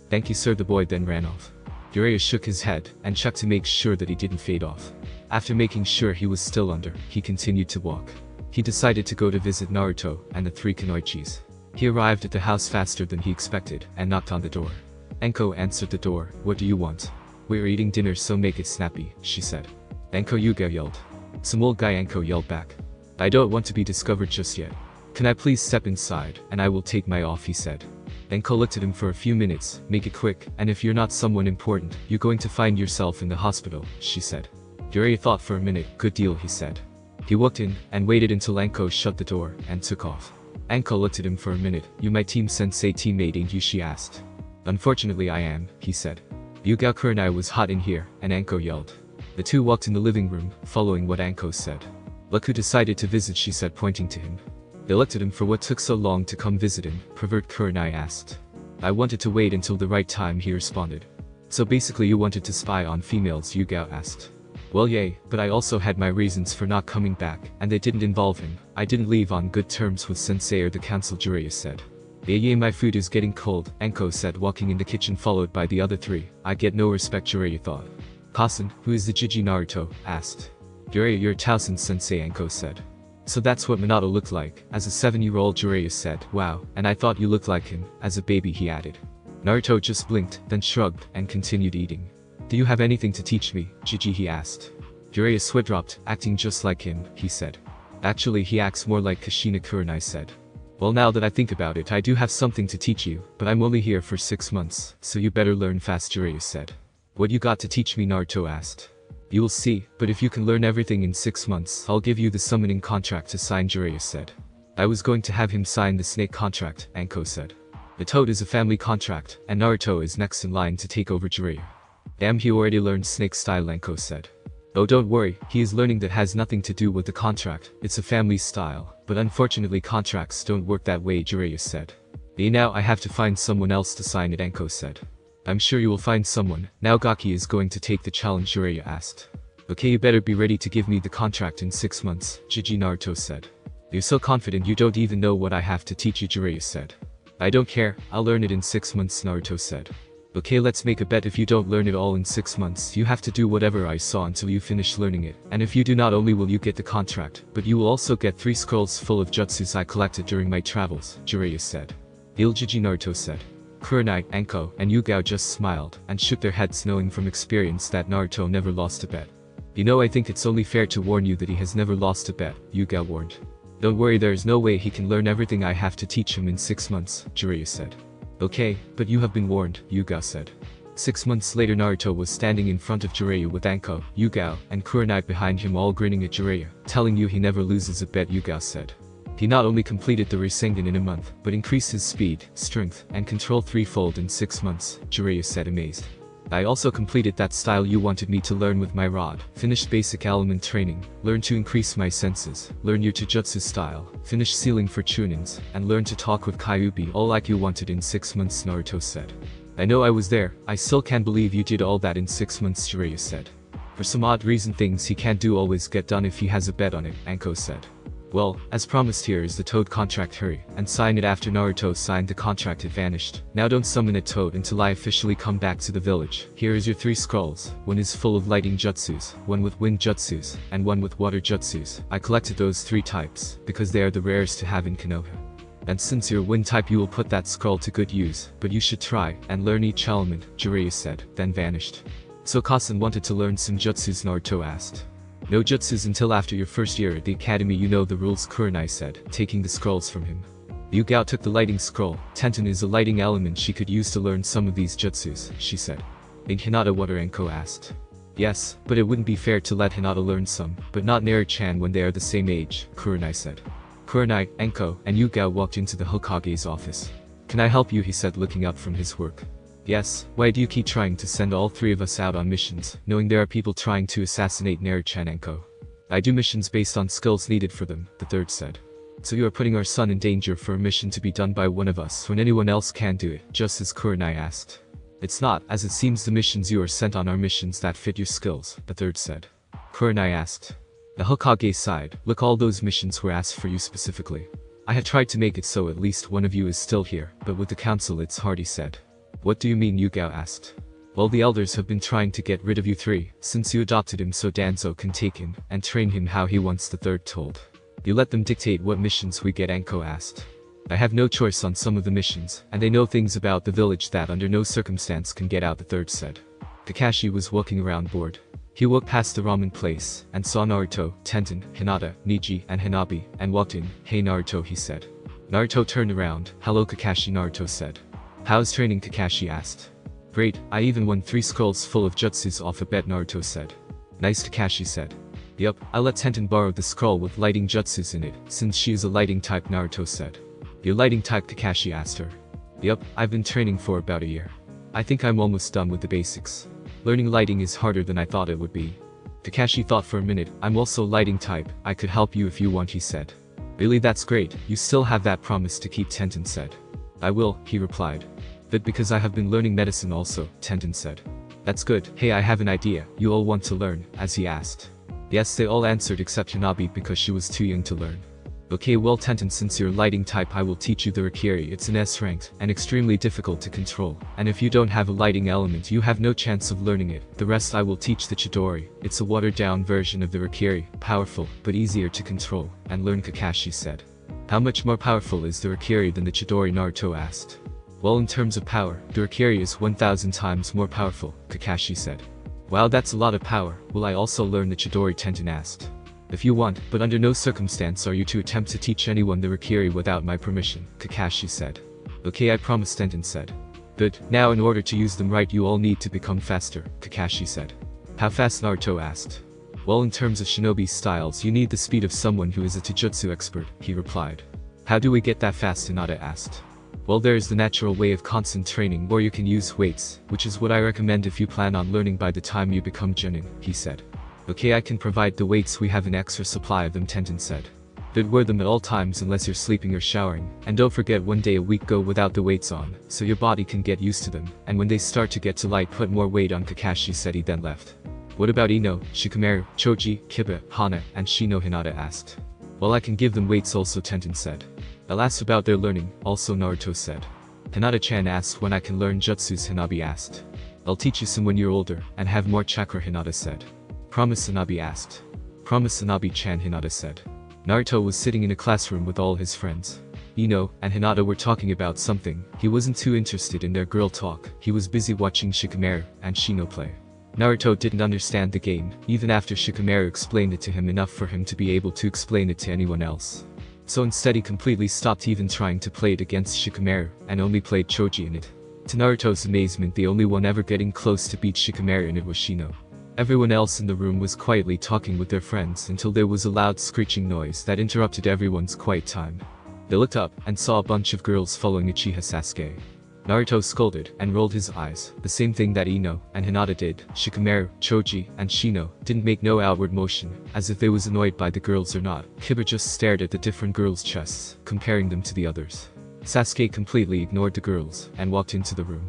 Thank you sir. The boy then ran off. Jiraiya shook his head and checked to make sure that he didn't fade off. After making sure he was still under, he continued to walk. He decided to go to visit Naruto and the three kunoichis. He arrived at the house faster than he expected and knocked on the door. Enko answered the door. What do you want? We're eating dinner, so make it snappy, she said. Enko Yuga yelled. Some old guy. Enko yelled back. I don't want to be discovered just yet. Can I please step inside and I will take my off, he said. Enko looked at him for a few minutes. Make it quick, and if you're not someone important, you're going to find yourself in the hospital, she said. Jiraiya thought for a minute. Good deal, he said. He walked in and waited until Enko shut the door and took off. Enko looked at him for a minute. You my team sensei teammate, ain't you, she asked. Unfortunately I am, he said. Yugao Kurenai was hot in here, and Enko yelled. The two walked in the living room, following what Enko said. Look who decided to visit, she said, pointing to him. They looked at him. For what took so long to come visit him, pervert, Kurenai asked. I wanted to wait until the right time, he responded. So basically you wanted to spy on females, Yugao asked. Well yay, but I also had my reasons for not coming back, and they didn't involve him. I didn't leave on good terms with sensei or the council, Jiraiya said. Yeah, my food is getting cold, Enko said, walking in the kitchen followed by the other three. I get no respect, Jiraiya thought. Kasen, who is the Jiji, Naruto asked. Jiraiya, you're Tausen sensei, Enko said. So that's what Minato looked like, as a 7-year-old, Jiraiya said. Wow, and I thought you looked like him, as a baby, he added. Naruto just blinked, then shrugged, and continued eating. Do you have anything to teach me, Jiji, he asked. Jiraiya's sweat dropped. Acting just like him, he said. Actually he acts more like Kushina, Kurenai said. Well, now that I think about it, I do have something to teach you, but I'm only here for 6 months, so you better learn fast, Jiraiya said. What you got to teach me, Naruto asked. You will see, but if you can learn everything in 6 months, I'll give you the summoning contract to sign, Jiraiya said. I was going to have him sign the snake contract, Enko said. The toad is a family contract, and Naruto is next in line to take over Jiraiya. Damn, he already learned snake style, Enko said. Oh, don't worry, he is learning. That has nothing to do with the contract, it's a family style, but unfortunately contracts don't work that way, Jiraiya said. Now I have to find someone else to sign it, Enko said. I'm sure you will find someone. Now Gaki is going to take the challenge, Jiraiya asked. Okay, you better be ready to give me the contract in 6 months, Jiji, Naruto said. You're so confident you don't even know what I have to teach you, Jiraiya said. I don't care, I'll learn it in 6 months, Naruto said. Okay, let's make a bet. If you don't learn it all in 6 months, you have to do whatever I saw until you finish learning it. And if you do, not only will you get the contract, but you will also get 3 scrolls full of jutsus I collected during my travels, Jiraiya said. Il Jiji, Naruto said. Kurenai, Enko, and Yugao just smiled and shook their heads, knowing from experience that Naruto never lost a bet. You know, I think it's only fair to warn you that he has never lost a bet, Yugao warned. Don't worry, there is no way he can learn everything I have to teach him in 6 months, Jiraiya said. Okay, but you have been warned, Yugao said. 6 months later, Naruto was standing in front of Jiraiya with Enko, Yugao, and Kurenai behind him, all grinning at Jiraiya. Telling you he never loses a bet, Yugao said. He not only completed the Rasengan in a month, but increased his speed, strength, and control 3-fold in 6 months, Jiraiya said, amazed. I also completed that style you wanted me to learn with my rod, finished basic element training, learned to increase my senses, learn your Taijutsu style, finished sealing for Chunins, and learned to talk with Kyuubi, all like you wanted in 6 months, Naruto said. I know I was there, I still can't believe you did all that in 6 months, Jiraiya said. For some odd reason things he can't do always get done if he has a bet on it, Enko said. Well, as promised, here is the Toad contract, hurry, and sign it. After Naruto signed the contract, it vanished. Now don't summon a Toad until I officially come back to the village. Here is your 3 scrolls, one is full of lighting jutsus, one with wind jutsus, and one with water jutsus. I collected those 3 types, because they are the rarest to have in Konoha. And since you're wind type you will put that scroll to good use, but you should try and learn each element, Jiraiya said, then vanished. So Kasen wanted to learn some jutsus, Naruto asked. No jutsus until after your first year at the academy, you know the rules, Kurenai said, taking the scrolls from him. Yugao took the lighting scroll. Tenten is a lighting element she could use to learn some of these jutsus, she said. In Hinata, what, Enko asked. Yes, but it wouldn't be fair to let Hinata learn some, but not Naru-chan when they are the same age, Kurenai said. Kurenai, Enko, and Yugao walked into the Hokage's office. Can I help you, he said, looking up from his work. Yes, why do you keep trying to send all 3 of us out on missions, knowing there are people trying to assassinate Naru-chan, Enko? I do missions based on skills needed for them, the third said. So you are putting our son in danger for a mission to be done by one of us when anyone else can't do it, just as Kurenai asked. It's not, as it seems the missions you are sent on are missions that fit your skills, the third said. Kurenai asked. The Hokage sighed. Look, all those missions were asked for you specifically. I had tried to make it so at least one of you is still here, but with the council it's hard, he said. What do you mean, Yugao asked. Well, the elders have been trying to get rid of you three, since you adopted him so Danzo can take him, and train him how he wants, the third told. You let them dictate what missions we get, Anko asked. I have no choice on some of the missions, and they know things about the village that under no circumstance can get out, the third said. Kakashi was walking around bored. He walked past the ramen place, and saw Naruto, Tenten, Hinata, Niji, and Hanabi, and walked in. Hey Naruto, he said. Naruto turned around. Hello Kakashi, Naruto said. How's training, Kakashi asked. Great, I even won 3 scrolls full of jutsus off a bet, Naruto said. Nice, Kakashi said. Yup, I let Tenten borrow the scroll with lighting jutsus in it, since she is a lighting type, Naruto said. You're lighting type, Kakashi asked her. Yup, I've been training for about a year. I think I'm almost done with the basics. Learning lighting is harder than I thought it would be. Kakashi thought for a minute. I'm also lighting type, I could help you if you want, he said. Really, that's great, you still have that promise to keep, Tenten said. I will, he replied. But because I have been learning medicine also, Tenten said. That's good. Hey, I have an idea, you all want to learn, as he asked. Yes, they all answered except Hanabi because she was too young to learn. Okay, well Tenten, since you're lighting type I will teach you the Rikiri. It's an S ranked, and extremely difficult to control, and if you don't have a lighting element you have no chance of learning it. The rest I will teach, the Chidori. It's a watered down version of the Rikiri, powerful, but easier to control, and learn, Kakashi said. How much more powerful is the Rikiri than the Chidori, Naruto asked. Well, in terms of power, the Rikiri is 1000 times more powerful, Kakashi said. Wow, that's a lot of power. Will I also learn the Chidori, Tenten asked. If you want, but under no circumstance are you to attempt to teach anyone the Rikiri without my permission, Kakashi said. Okay, I promise, Tenten said. Good, now in order to use them right you all need to become faster, Kakashi said. How fast, Naruto asked. Well, in terms of shinobi styles you need the speed of someone who is a taijutsu expert, he replied. How do we get that fast, Hinata asked. Well, there is the natural way of constant training where you can use weights, which is what I recommend if you plan on learning by the time you become Chunin, he said. Okay, I can provide the weights, we have an extra supply of them, Tenten said. But wear them at all times unless you're sleeping or showering, and don't forget 1 day a week go without the weights on, so your body can get used to them, and when they start to get too light put more weight on, Kakashi said. He then left. What about Ino, Shikamaru, Choji, Kiba, Hana, and Shino, Hinata asked. Well, I can give them weights also, Tenten said. I'll ask about their learning, also, Naruto said. Hinata-chan asked when I can learn jutsus, Hanabi asked. I'll teach you some when you're older, and have more chakra, Hinata said. Promise, Hanabi asked. Promise, Hanabi-chan, Hinata said. Naruto was sitting in a classroom with all his friends. Ino and Hinata were talking about something. He wasn't too interested in their girl talk, he was busy watching Shikamaru and Shino play. Naruto didn't understand the game, even after Shikamaru explained it to him enough for him to be able to explain it to anyone else. So instead he completely stopped even trying to play it against Shikamaru, and only played Choji in it. To Naruto's amazement, the only one ever getting close to beat Shikamaru in it was Shino. Everyone else in the room was quietly talking with their friends until there was a loud screeching noise that interrupted everyone's quiet time. They looked up and saw a bunch of girls following Uchiha Sasuke. Naruto scolded and rolled his eyes, the same thing that Ino and Hinata did. Shikamaru, Choji, and Shino didn't make no outward motion, as if they was annoyed by the girls or not. Kiba just stared at the different girls' chests, comparing them to the others. Sasuke completely ignored the girls and walked into the room.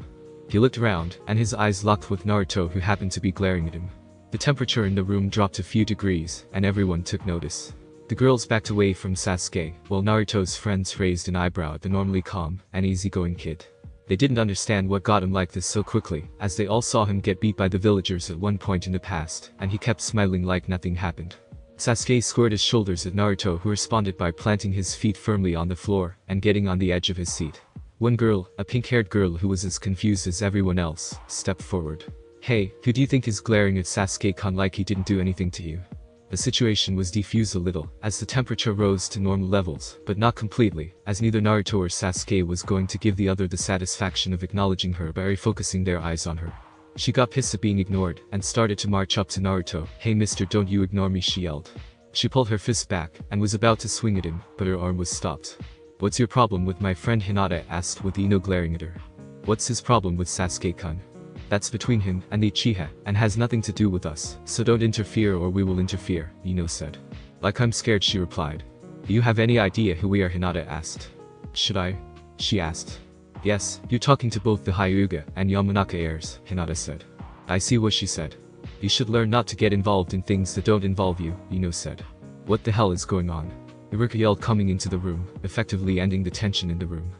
He looked around, and his eyes locked with Naruto, who happened to be glaring at him. The temperature in the room dropped a few degrees, and everyone took notice. The girls backed away from Sasuke, while Naruto's friends raised an eyebrow at the normally calm and easygoing kid. They didn't understand what got him like this so quickly, as they all saw him get beat by the villagers at one point in the past, and he kept smiling like nothing happened. Sasuke squared his shoulders at Naruto, who responded by planting his feet firmly on the floor and getting on the edge of his seat. One girl, a pink-haired girl who was as confused as everyone else, stepped forward. Hey, who do you think is glaring at Sasuke-kun like he didn't do anything to you? The situation was defused a little, as the temperature rose to normal levels, but not completely, as neither Naruto or Sasuke was going to give the other the satisfaction of acknowledging her by refocusing their eyes on her. She got pissed at being ignored, and started to march up to Naruto. Hey mister, don't you ignore me, she yelled. She pulled her fist back, and was about to swing at him, but her arm was stopped. What's your problem with my friend, Hinata asked with Ino glaring at her. What's his problem with Sasuke-kun? That's between him and the Uchiha, and has nothing to do with us, so don't interfere or we will interfere, Ino said. Like I'm scared, she replied. Do you have any idea who we are, Hinata asked. Should I? She asked. Yes, you're talking to both the Hyuga and Yamanaka heirs, Hinata said. I see what she said. You should learn not to get involved in things that don't involve you, Ino said. What the hell is going on? Iruka yelled, coming into the room, effectively ending the tension in the room.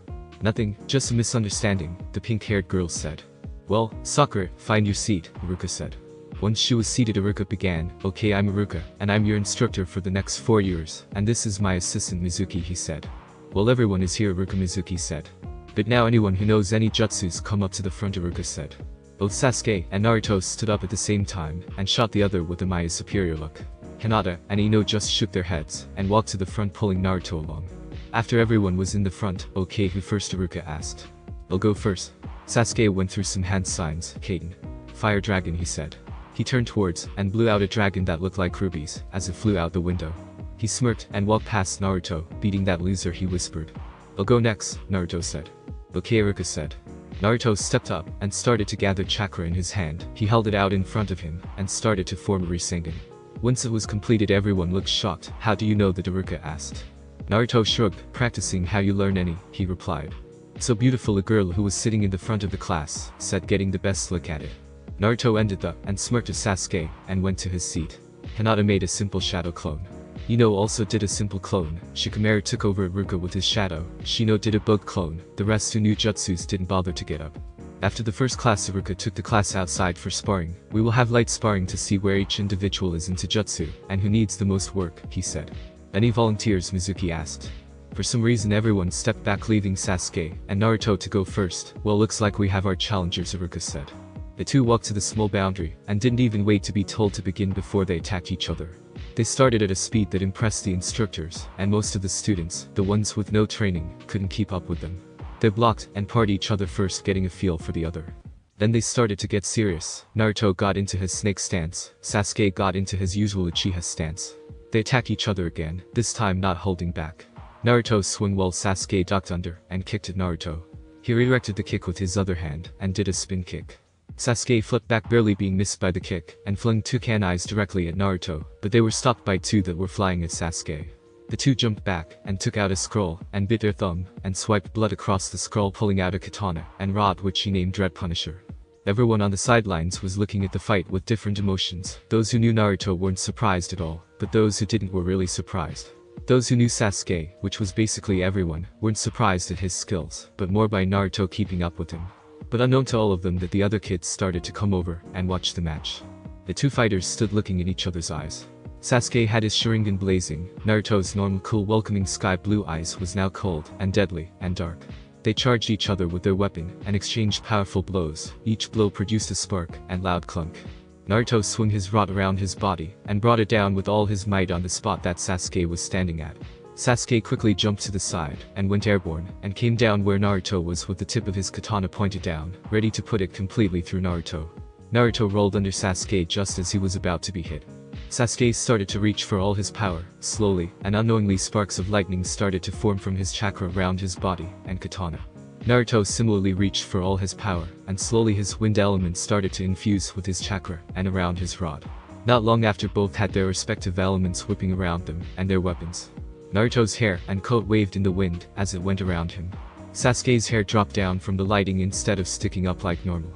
Nothing, just a misunderstanding, the pink-haired girl said. Well, Sakura, find your seat, Iruka said. Once she was seated, Iruka began, okay, I'm Iruka, and I'm your instructor for the next 4 years, and this is my assistant Mizuki, he said. Well, everyone is here, Iruka, Mizuki said. But now anyone who knows any jutsus come up to the front, Iruka said. Both Sasuke and Naruto stood up at the same time, and shot the other with Amaya's superior look. Hinata and Ino just shook their heads, and walked to the front, pulling Naruto along. After everyone was in the front, okay, who first, Iruka asked. I'll go first. Sasuke went through some hand signs, Kaden. Fire dragon, he said. He turned towards, and blew out a dragon that looked like rubies, as it flew out the window. He smirked, and walked past Naruto, beating that loser, he whispered. I'll go next, Naruto said. Okay, Iruka said. Naruto stepped up, and started to gather chakra in his hand. He held it out in front of him, and started to form a Rasengan. Once it was completed, everyone looked shocked. How do you know that, Iruka asked. Naruto shrugged. Practicing how you learn any, he replied. So beautiful, a girl who was sitting in the front of the class said, getting the best look at it. Naruto ended up, and smirked at Sasuke, and went to his seat. Hinata made a simple shadow clone. Ino also did a simple clone. Shikamaru took over Iruka with his shadow. Shino did a bug clone. The rest who knew jutsus didn't bother to get up. After the first class, Iruka took the class outside for sparring. We will have light sparring to see where each individual is into jutsu, and who needs the most work, he said. Any volunteers, Mizuki asked. For some reason everyone stepped back, leaving Sasuke and Naruto to go first. Well, looks like we have our challengers, Iruka said. The two walked to the small boundary, and didn't even wait to be told to begin before they attacked each other. They started at a speed that impressed the instructors, and most of the students, the ones with no training, couldn't keep up with them. They blocked and parried each other first, getting a feel for the other. Then they started to get serious. Naruto got into his snake stance, Sasuke got into his usual Uchiha stance. They attacked each other again, this time not holding back. Naruto swung while Sasuke ducked under, and kicked at Naruto. He redirected the kick with his other hand, and did a spin kick. Sasuke flipped back, barely being missed by the kick, and flung two kunais directly at Naruto, but they were stopped by two that were flying at Sasuke. The two jumped back, and took out a scroll, and bit their thumb, and swiped blood across the scroll, pulling out a katana, and rod which he named Dread Punisher. Everyone on the sidelines was looking at the fight with different emotions. Those who knew Naruto weren't surprised at all, but those who didn't were really surprised. Those who knew Sasuke, which was basically everyone, weren't surprised at his skills, but more by Naruto keeping up with him. But unknown to all of them that the other kids started to come over and watch the match. The two fighters stood looking in each other's eyes. Sasuke had his Sharingan blazing. Naruto's normal cool welcoming sky blue eyes was now cold and deadly and dark. They charged each other with their weapon and exchanged powerful blows. Each blow produced a spark and loud clunk. Naruto swung his rod around his body and brought it down with all his might on the spot that Sasuke was standing at. Sasuke quickly jumped to the side and went airborne and came down where Naruto was with the tip of his katana pointed down, ready to put it completely through Naruto. Naruto rolled under Sasuke just as he was about to be hit. Sasuke started to reach for all his power. Slowly and unknowingly, sparks of lightning started to form from his chakra around his body and katana. Naruto similarly reached for all his power, and slowly his wind element started to infuse with his chakra and around his rod. Not long after, both had their respective elements whipping around them and their weapons. Naruto's hair and coat waved in the wind as it went around him. Sasuke's hair dropped down from the lighting instead of sticking up like normal.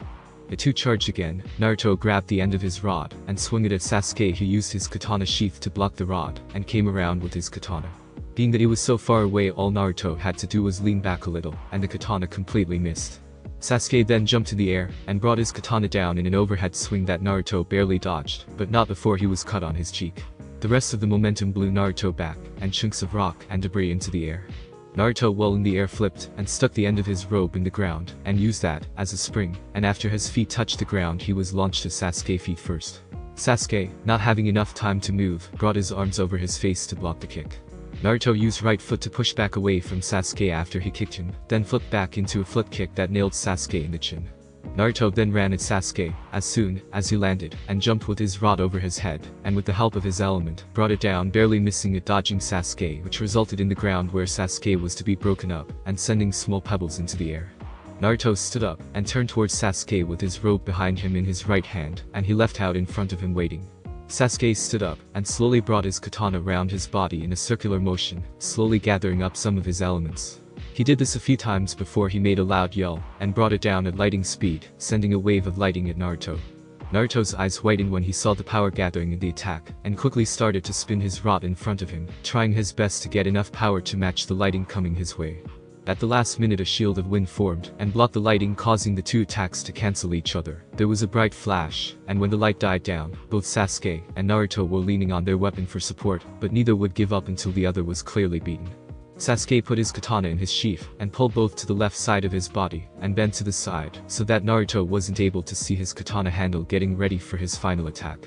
The two charged again. Naruto grabbed the end of his rod and swung it at Sasuke, who used his katana sheath to block the rod and came around with his katana. Being that he was so far away, all Naruto had to do was lean back a little, and the katana completely missed. Sasuke then jumped in the air and brought his katana down in an overhead swing that Naruto barely dodged, but not before he was cut on his cheek. The rest of the momentum blew Naruto back, and chunks of rock and debris into the air. Naruto, while in the air, flipped and stuck the end of his robe in the ground and used that as a spring, and after his feet touched the ground he was launched to Sasuke's feet first. Sasuke, not having enough time to move, brought his arms over his face to block the kick. Naruto used right foot to push back away from Sasuke after he kicked him, then flipped back into a flip kick that nailed Sasuke in the chin. Naruto then ran at Sasuke as soon as he landed and jumped with his rod over his head, and with the help of his element, brought it down, barely missing it, dodging Sasuke, which resulted in the ground where Sasuke was to be broken up and sending small pebbles into the air. Naruto stood up and turned towards Sasuke with his robe behind him in his right hand, and he left out in front of him waiting. Sasuke stood up and slowly brought his katana around his body in a circular motion, slowly gathering up some of his elements. He did this a few times before he made a loud yell and brought it down at lightning speed, sending a wave of lighting at Naruto. Naruto's eyes whitened when he saw the power gathering in the attack, and quickly started to spin his rod in front of him, trying his best to get enough power to match the lighting coming his way. At the last minute a shield of wind formed and blocked the lighting, causing the two attacks to cancel each other. There was a bright flash, and when the light died down, both Sasuke and Naruto were leaning on their weapon for support, but neither would give up until the other was clearly beaten. Sasuke put his katana in his sheath and pulled both to the left side of his body and bent to the side so that Naruto wasn't able to see his katana handle, getting ready for his final attack.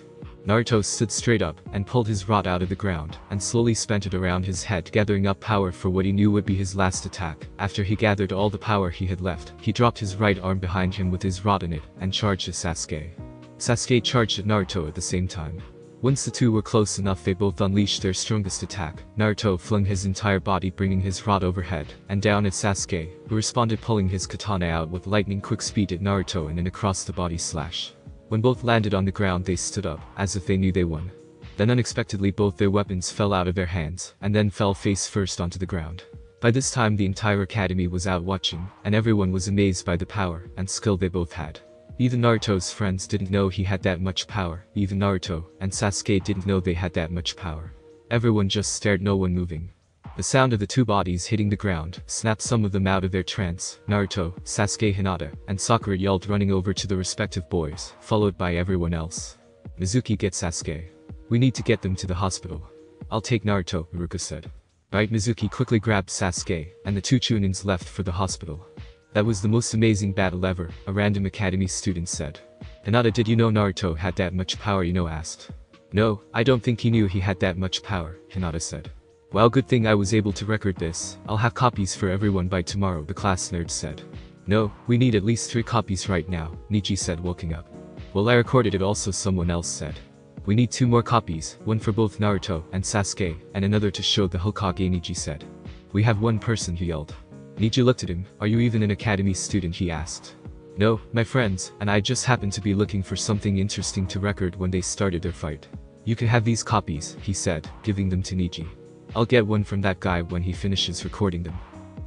Naruto stood straight up and pulled his rod out of the ground and slowly spent it around his head, gathering up power for what he knew would be his last attack. After he gathered all the power he had left, he dropped his right arm behind him with his rod in it and charged at Sasuke. Sasuke charged at Naruto at the same time. Once the two were close enough, they both unleashed their strongest attack. Naruto flung his entire body, bringing his rod overhead and down at Sasuke, who responded, pulling his katana out with lightning quick speed at Naruto and an across-the-body slash. When both landed on the ground, they stood up, as if they knew they won. Then unexpectedly both their weapons fell out of their hands, and then fell face first onto the ground. By this time the entire academy was out watching, and everyone was amazed by the power and skill they both had. Even Naruto's friends didn't know he had that much power. Even Naruto and Sasuke didn't know they had that much power. Everyone just stared, no one moving. The sound of the two bodies hitting the ground snapped some of them out of their trance. Naruto, Sasuke, Hinata, and Sakura yelled, running over to the respective boys, followed by everyone else. Mizuki, get Sasuke. We need to get them to the hospital. I'll take Naruto, Iruka said. Right. Mizuki quickly grabbed Sasuke, and the two Chunins left for the hospital. That was the most amazing battle ever, a random academy student said. Hinata, did you know Naruto had that much power? Ino asked. No, I don't think he knew he had that much power, Hinata said. Well, good thing I was able to record this. I'll have copies for everyone by tomorrow, the class nerd said. No, we need at least 3 copies right now, Nichi said, waking up. Well, I recorded it also, someone else said. We need 2 more copies, one for both Naruto and Sasuke, and another to show the Hokage, Nichi said. We have 1 person, he yelled. Nichi looked at him. Are you even an academy student, he asked. No, my friends, and I just happened to be looking for something interesting to record when they started their fight. You can have these copies, he said, giving them to Nichi. I'll get one from that guy when he finishes recording them.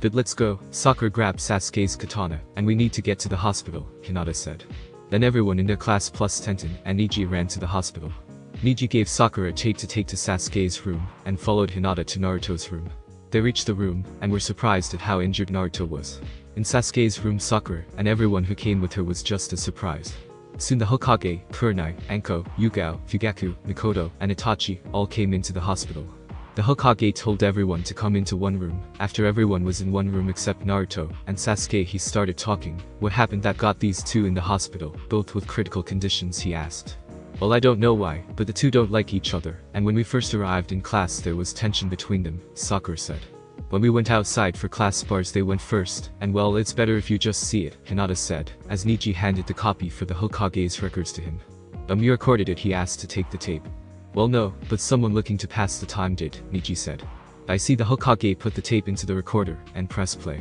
But let's go. Sakura grabbed Sasuke's katana, and we need to get to the hospital, Hinata said. Then everyone in their class plus Tenten and Niji ran to the hospital. Niji gave Sakura a tape to take to Sasuke's room, and followed Hinata to Naruto's room. They reached the room, and were surprised at how injured Naruto was. In Sasuke's room, Sakura and everyone who came with her was just as surprised. Soon the Hokage, Kurenai, Anko, Yugao, Fugaku, Mikoto, and Itachi all came into the hospital. The Hokage told everyone to come into one room. After everyone was in one room except Naruto and Sasuke, he started talking. What happened that got these two in the hospital, both with critical conditions, he asked. Well, I don't know why, but the two don't like each other, and when we first arrived in class there was tension between them, Sakura said. When we went outside for class bars they went first, and well, it's better if you just see it, Hinata said, as Nichi handed the copy for the Hokage's records to him. You recorded it, he asked to take the tape. Well, no, but someone looking to pass the time did, Nichi said. I see. The Hokage put the tape into the recorder and pressed play.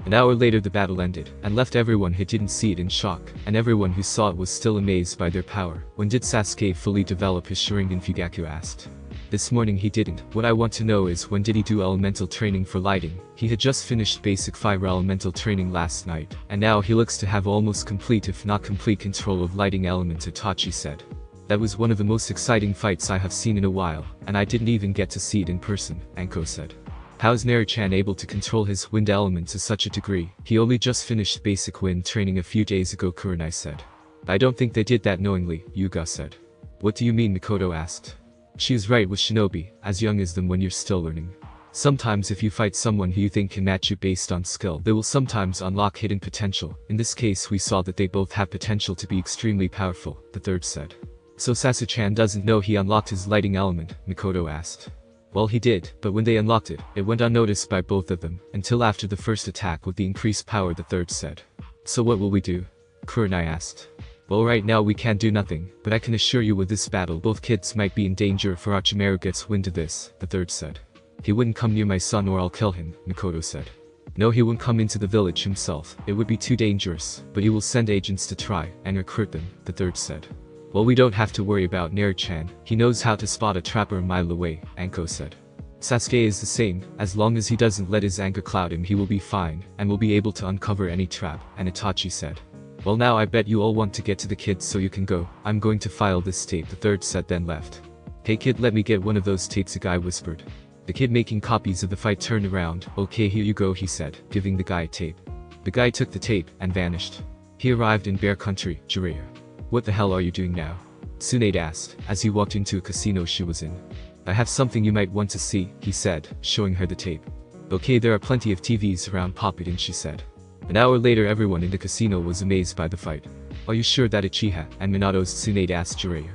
An hour later the battle ended, and left everyone who didn't see it in shock, and everyone who saw it was still amazed by their power. When did Sasuke fully develop his Sharingan? Fugaku asked. This morning he didn't. What I want to know is when did he do elemental training for lighting? He had just finished basic fire elemental training last night, and now he looks to have almost complete if not complete control of lighting element, Itachi said. That was one of the most exciting fights I have seen in a while, and I didn't even get to see it in person, Anko said. How's Naru-chan able to control his wind element to such a degree? He only just finished basic wind training a few days ago, Kurenai said. I don't think they did that knowingly, Yuga said. What do you mean? Mikoto asked. She is right with shinobi, as young as them when you're still learning. Sometimes if you fight someone who you think can match you based on skill, they will sometimes unlock hidden potential. In this case we saw that they both have potential to be extremely powerful, the third said. So Sasuke-chan doesn't know he unlocked his lighting element? Mikoto asked. Well, he did, but when they unlocked it, it went unnoticed by both of them, until after the first attack with the increased power, the third said. So what will we do? Kurenai asked. Well, right now we can't do nothing, but I can assure you with this battle both kids might be in danger if Orochimaru gets wind of this, the third said. He wouldn't come near my son or I'll kill him, Mikoto said. No, he wouldn't come into the village himself, it would be too dangerous, but he will send agents to try and recruit them, the third said. Well, we don't have to worry about Naru-chan, he knows how to spot a trapper a mile away, Anko said. Sasuke is the same, as long as he doesn't let his anger cloud him he will be fine, and will be able to uncover any trap, and Itachi said. Well now I bet you all want to get to the kid so you can go. I'm going to file this tape, the third said, then left. Hey kid, let me get one of those tapes, a guy whispered. The kid making copies of the fight turned around. Okay, here you go, he said, giving the guy a tape. The guy took the tape and vanished. He arrived in Bear Country, Jiraiya. What the hell are you doing now? Tsunade asked, as he walked into a casino she was in. I have something you might want to see, he said, showing her the tape. Okay, there are plenty of TVs around, pop it in, she said. An hour later everyone in the casino was amazed by the fight. Are you sure that Uchiha and Minato's? Tsunade asked Jiraiya.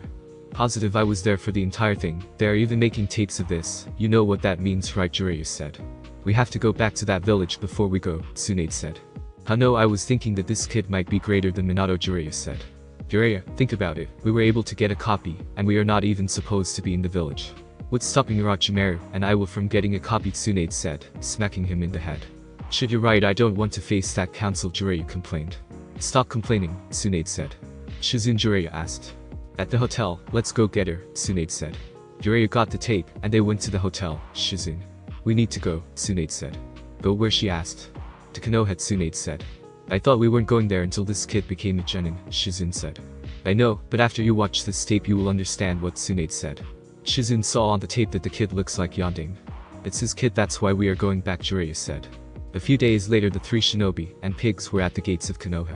Positive, I was there for the entire thing. They are even making tapes of this. You know what that means, right? Jiraiya said. We have to go back to that village before we go, Tsunade said. No, I was thinking that this kid might be greater than Minato, Jiraiya said. Jiraiya, think about it. We were able to get a copy, and we are not even supposed to be in the village. What's stopping Orochimaru and Iwa from getting a copy? Tsunade said, smacking him in the head. Shit, you're right, I don't want to face that council, Jiraiya complained. Stop complaining, Tsunade said. Shizune, Jiraiya asked. At the hotel, let's go get her, Tsunade said. Jiraiya got the tape, and they went to the hotel. Shizune. We need to go, Tsunade said. Go where? She asked. To Konoha, Tsunade said. I thought we weren't going there until this kid became a genin, Shizune said. I know, but after you watch this tape you will understand what Tsunade said. Shizune saw on the tape that the kid looks like Yanding. It's his kid, that's why we are going back, Jiraiya said. A few days later the three shinobi and pigs were at the gates of Konoha.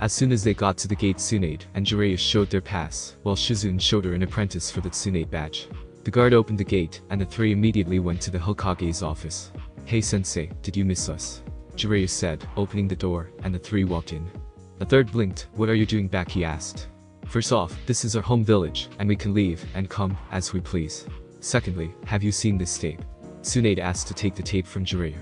As soon as they got to the gate, Tsunade and Jiraiya showed their pass, while Shizune showed her an apprentice for the Tsunade badge. The guard opened the gate, and the three immediately went to the Hokage's office. Hey sensei, did you miss us? Jiraiya said, opening the door, and the three walked in. The third blinked. What are you doing back? He asked. First off, this is our home village, and we can leave and come as we please. Secondly, have you seen this tape? Tsunade asked to take the tape from Jiraiya.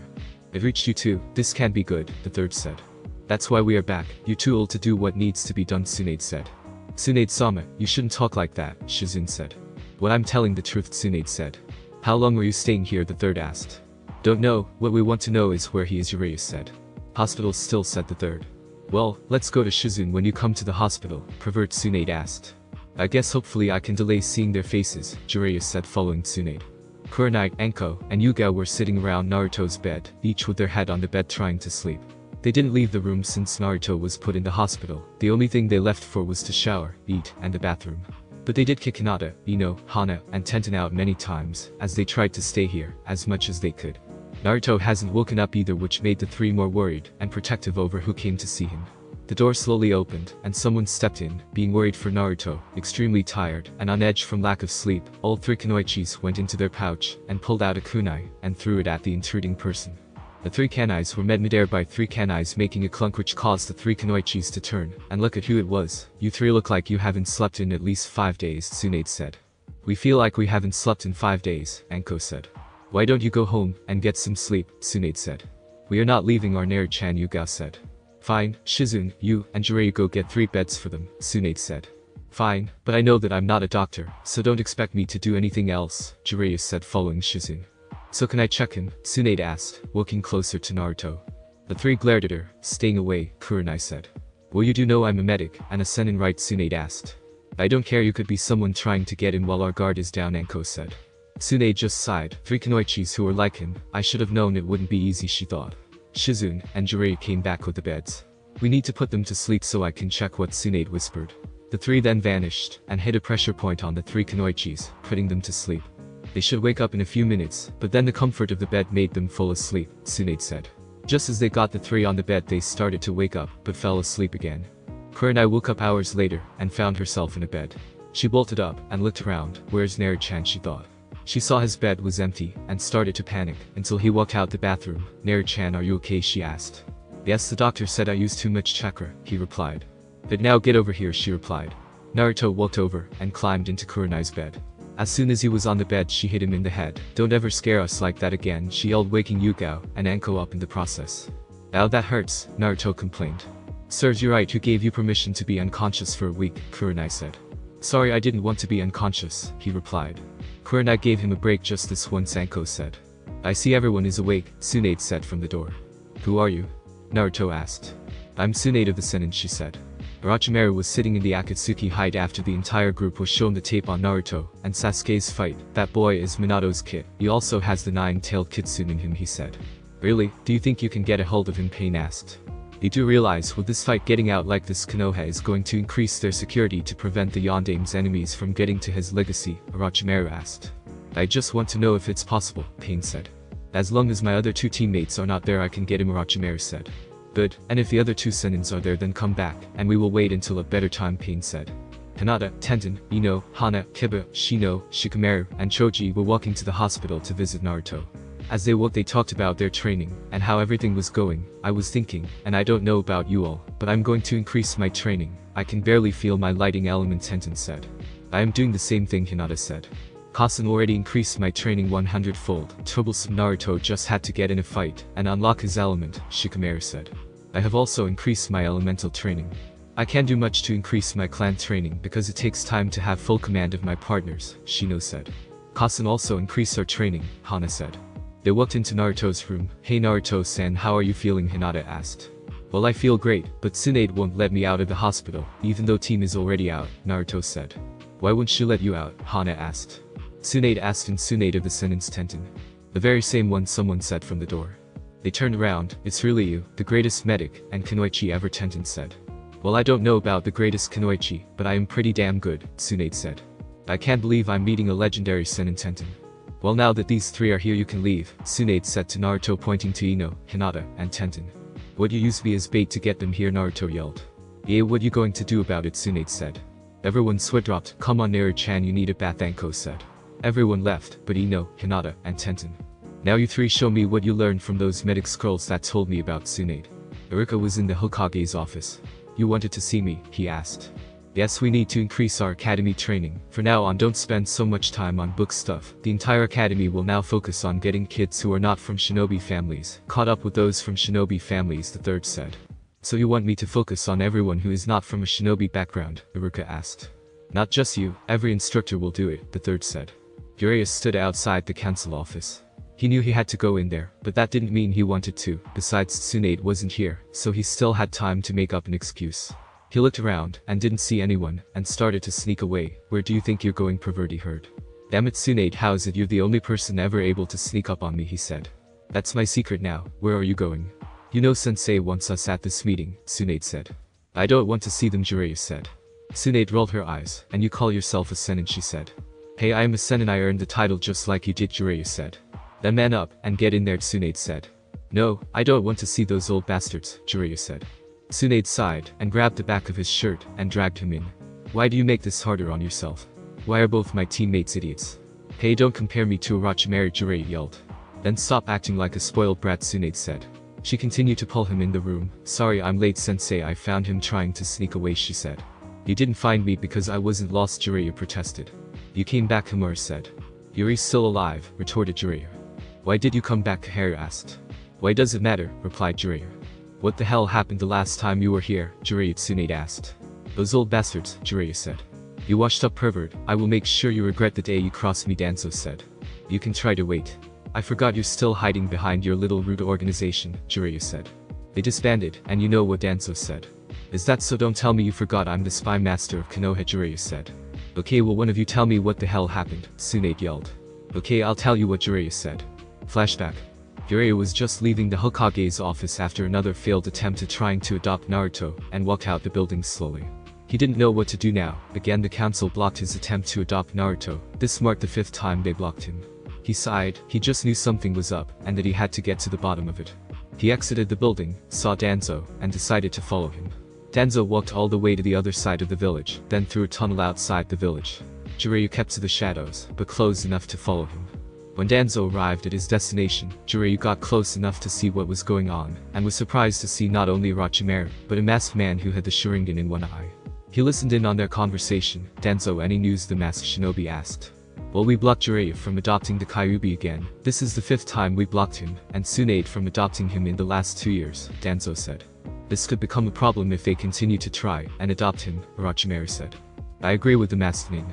It reached you too. This can't be good, the third said. That's why we are back. You're too old to do what needs to be done, Tsunade said. Tsunade-sama, you shouldn't talk like that, Shizune said. What, I'm telling the truth, Tsunade said. How long were you staying here? The third asked. Don't know, what we want to know is where he is, Jiraiya said. Hospital still, said the third. Well, let's go to Shizune when you come to the hospital, pervert, Tsunade asked. I guess hopefully I can delay seeing their faces, Jiraiya said, following Tsunade. Kurenai, Enko, and Yuga were sitting around Naruto's bed, each with their head on the bed trying to sleep. They didn't leave the room since Naruto was put in the hospital. The only thing they left for was to shower, eat, and the bathroom. But they did kick Hinata, Ino, Hana, and Tenten out many times, as they tried to stay here as much as they could. Naruto hasn't woken up either, which made the three more worried and protective over who came to see him. The door slowly opened, and someone stepped in, being worried for Naruto, extremely tired, and on edge from lack of sleep. All three kunoichis went into their pouch, and pulled out a kunai, and threw it at the intruding person. The three kanais were met midair by three kanais, making a clunk which caused the three kunoichis to turn, and look at who it was. You three look like you haven't slept in at least 5 days, Tsunade said. We feel like we haven't slept in 5 days, Enko said. Why don't you go home and get some sleep, Tsunade said. We are not leaving our Naru-chan, Yuga said. Fine, Shizune, you and Jiraiya go get 3 beds for them, Tsunade said. Fine, but I know that I'm not a doctor, so don't expect me to do anything else, Jiraiya said, following Shizune. So can I check him? Tsunade asked, walking closer to Naruto. The three glared at her. Staying away, Kurenai said. Well, you do know I'm a medic and a senin, right? Tsunade asked. I don't care, you could be someone trying to get in while our guard is down, Enko said. Tsunade just sighed. 3 kunoichis who were like him. I should have known it wouldn't be easy, she thought. Shizune and Jiraiya came back with the beds. We need to put them to sleep so I can check, what Tsunade whispered. The 3 then vanished and hit a pressure point on the 3 kunoichis, putting them to sleep. They should wake up in a few minutes, but then the comfort of the bed made them fall asleep, Tsunade said. Just as they got the 3 on the bed, they started to wake up, but fell asleep again. Kurenai woke up hours later and found herself in a bed. She bolted up and looked around. Where's Naru-chan, she thought. She saw his bed was empty and started to panic until he walked out the bathroom. Naru-chan, are you okay? She asked. Yes, the doctor said I used too much chakra, he replied. But now get over here, she replied. Naruto walked over and climbed into Kurenai's bed. As soon as he was on the bed, she hit him in the head. Don't ever scare us like that again, she yelled, waking Yugao and Enko up in the process. Ow, that hurts, Naruto complained. Sirs, you're right, who gave you permission to be unconscious for a week, Kurenai said. Sorry, I didn't want to be unconscious, he replied. Kurenai gave him a break just this once, Enko said. I see everyone is awake, Tsunade said from the door. Who are you? Naruto asked. I'm Tsunade of the Senin, she said. Orochimaru was sitting in the Akatsuki hide after the entire group was shown the tape on Naruto and Sasuke's fight. That boy is Minato's kid. He also has the 9-tailed kitsune in him, he said. Really? Do you think you can get a hold of him? Pain asked. They do realize with this fight getting out like this, Konoha is going to increase their security to prevent the Yondame's enemies from getting to his legacy, Orochimaru asked. I just want to know if it's possible, Pain said. As long as my other two teammates are not there I can get him, Orochimaru said. Good, and if the other two senins are there then come back, and we will wait until a better time, Pain said. Hinata, Tenten, Ino, Hana, Kiba, Shino, Shikamaru, and Choji were walking to the hospital to visit Naruto. As they walked they talked about their training, and how everything was going. I was thinking, and I don't know about you all, but I'm going to increase my training. I can barely feel my lighting element, Tenten said. I am doing the same thing, Hinata said. Kasen already increased my training 100-fold. Troublesome Naruto just had to get in a fight, and unlock his element, Shikamaru said. I have also increased my elemental training. I can't do much to increase my clan training because it takes time to have full command of my partners, Shino said. Kasen also increased our training, Hana said. They walked into Naruto's room. Hey Naruto-san, how are you feeling? Hinata asked. Well, I feel great, but Tsunade won't let me out of the hospital, even though team is already out, Naruto said. Why won't she let you out? Hana asked. Tsunade asked, and Tsunade of the Senin's Tenten. The very same one, someone said from the door. They turned around. It's really you, the greatest medic and Kunoichi ever, Tenten said. Well, I don't know about the greatest Kunoichi, but I am pretty damn good, Tsunade said. I can't believe I'm meeting a legendary Senin Tenten. Well, now that these three are here you can leave, Tsunade said to Naruto, pointing to Ino, Hinata, and Tenten. Would you use me as bait to get them here? Naruto yelled. Yeah, what you going to do about it? Tsunade said. Everyone sweat dropped. Come on Naru-chan, you need a bath, Anko said. Everyone left, but Ino, Hinata, and Tenten. Now you three show me what you learned from those medic scrolls that told me about Tsunade. Iruka was in the Hokage's office. You wanted to see me, he asked. Yes, we need to increase our academy training. For now on, don't spend so much time on book stuff. The entire academy will now focus on getting kids who are not from shinobi families caught up with those from shinobi families, the third said. So you want me to focus on everyone who is not from a shinobi background? Iruka asked. Not just you, every instructor will do it, the third said. Urias stood outside the council office. He knew he had to go in there, but that didn't mean he wanted to. Besides, Tsunade wasn't here, so he still had time to make up an excuse. He looked around, and didn't see anyone, and started to sneak away. Where do you think you're going? Perverti heard. Damn it Tsunade, how is it you're the only person ever able to sneak up on me, he said. That's my secret now. Where are you going? You know Sensei wants us at this meeting, Tsunade said. I don't want to see them, Jiraiya said. Tsunade rolled her eyes. And you call yourself a Senin, she said. Hey, I am a Senin, I earned the title just like you did, Jiraiya said. Then man up, and get in there, Tsunade said. No, I don't want to see those old bastards, Jiraiya said. Tsunade sighed, and grabbed the back of his shirt, and dragged him in. Why do you make this harder on yourself? Why are both my teammates idiots? Hey, don't compare me to Orochimaru, Jiraiya yelled. Then stop acting like a spoiled brat, Tsunade said. She continued to pull him in the room. Sorry I'm late, Sensei, I found him trying to sneak away, she said. You didn't find me because I wasn't lost, Jiraiya protested. You came back, Himura said. Yuri's still alive, retorted Jiraiya. Why did you come back? Kaharu asked. Why does it matter? Replied Jiraiya. What the hell happened the last time you were here? Jiraiya, Tsunade asked. Those old bastards, Jiraiya said. You washed up pervert, I will make sure you regret the day you crossed me, Danzo said. You can try to wait. I forgot you're still hiding behind your little rude organization, Jiraiya said. They disbanded, and you know what, Danzo said. Is that so? Don't tell me you forgot I'm the spy master of Konoha, Jiraiya said. Okay, will one of you tell me what the hell happened? Tsunade yelled. Okay, I'll tell you what, Jiraiya said. Flashback. Jiraiya was just leaving the Hokage's office after another failed attempt at trying to adopt Naruto, and walked out the building slowly. He didn't know what to do now. Again the council blocked his attempt to adopt Naruto. This marked the 5th time they blocked him. He sighed. He just knew something was up, and that he had to get to the bottom of it. He exited the building, saw Danzo, and decided to follow him. Danzo walked all the way to the other side of the village, then through a tunnel outside the village. Jiraiya kept to the shadows, but close enough to follow him. When Danzo arrived at his destination, Jiraiya got close enough to see what was going on, and was surprised to see not only Orochimaru, but a masked man who had the Sharingan in one eye. He listened in on their conversation. Danzo, any news? The masked shinobi asked. Well, we blocked Jiraiya from adopting the Kyuubi again. This is the 5th time we blocked him, and Tsunade from adopting him in the last 2 years, Danzo said. This could become a problem if they continue to try and adopt him, Orochimaru said. I agree with the masked nin.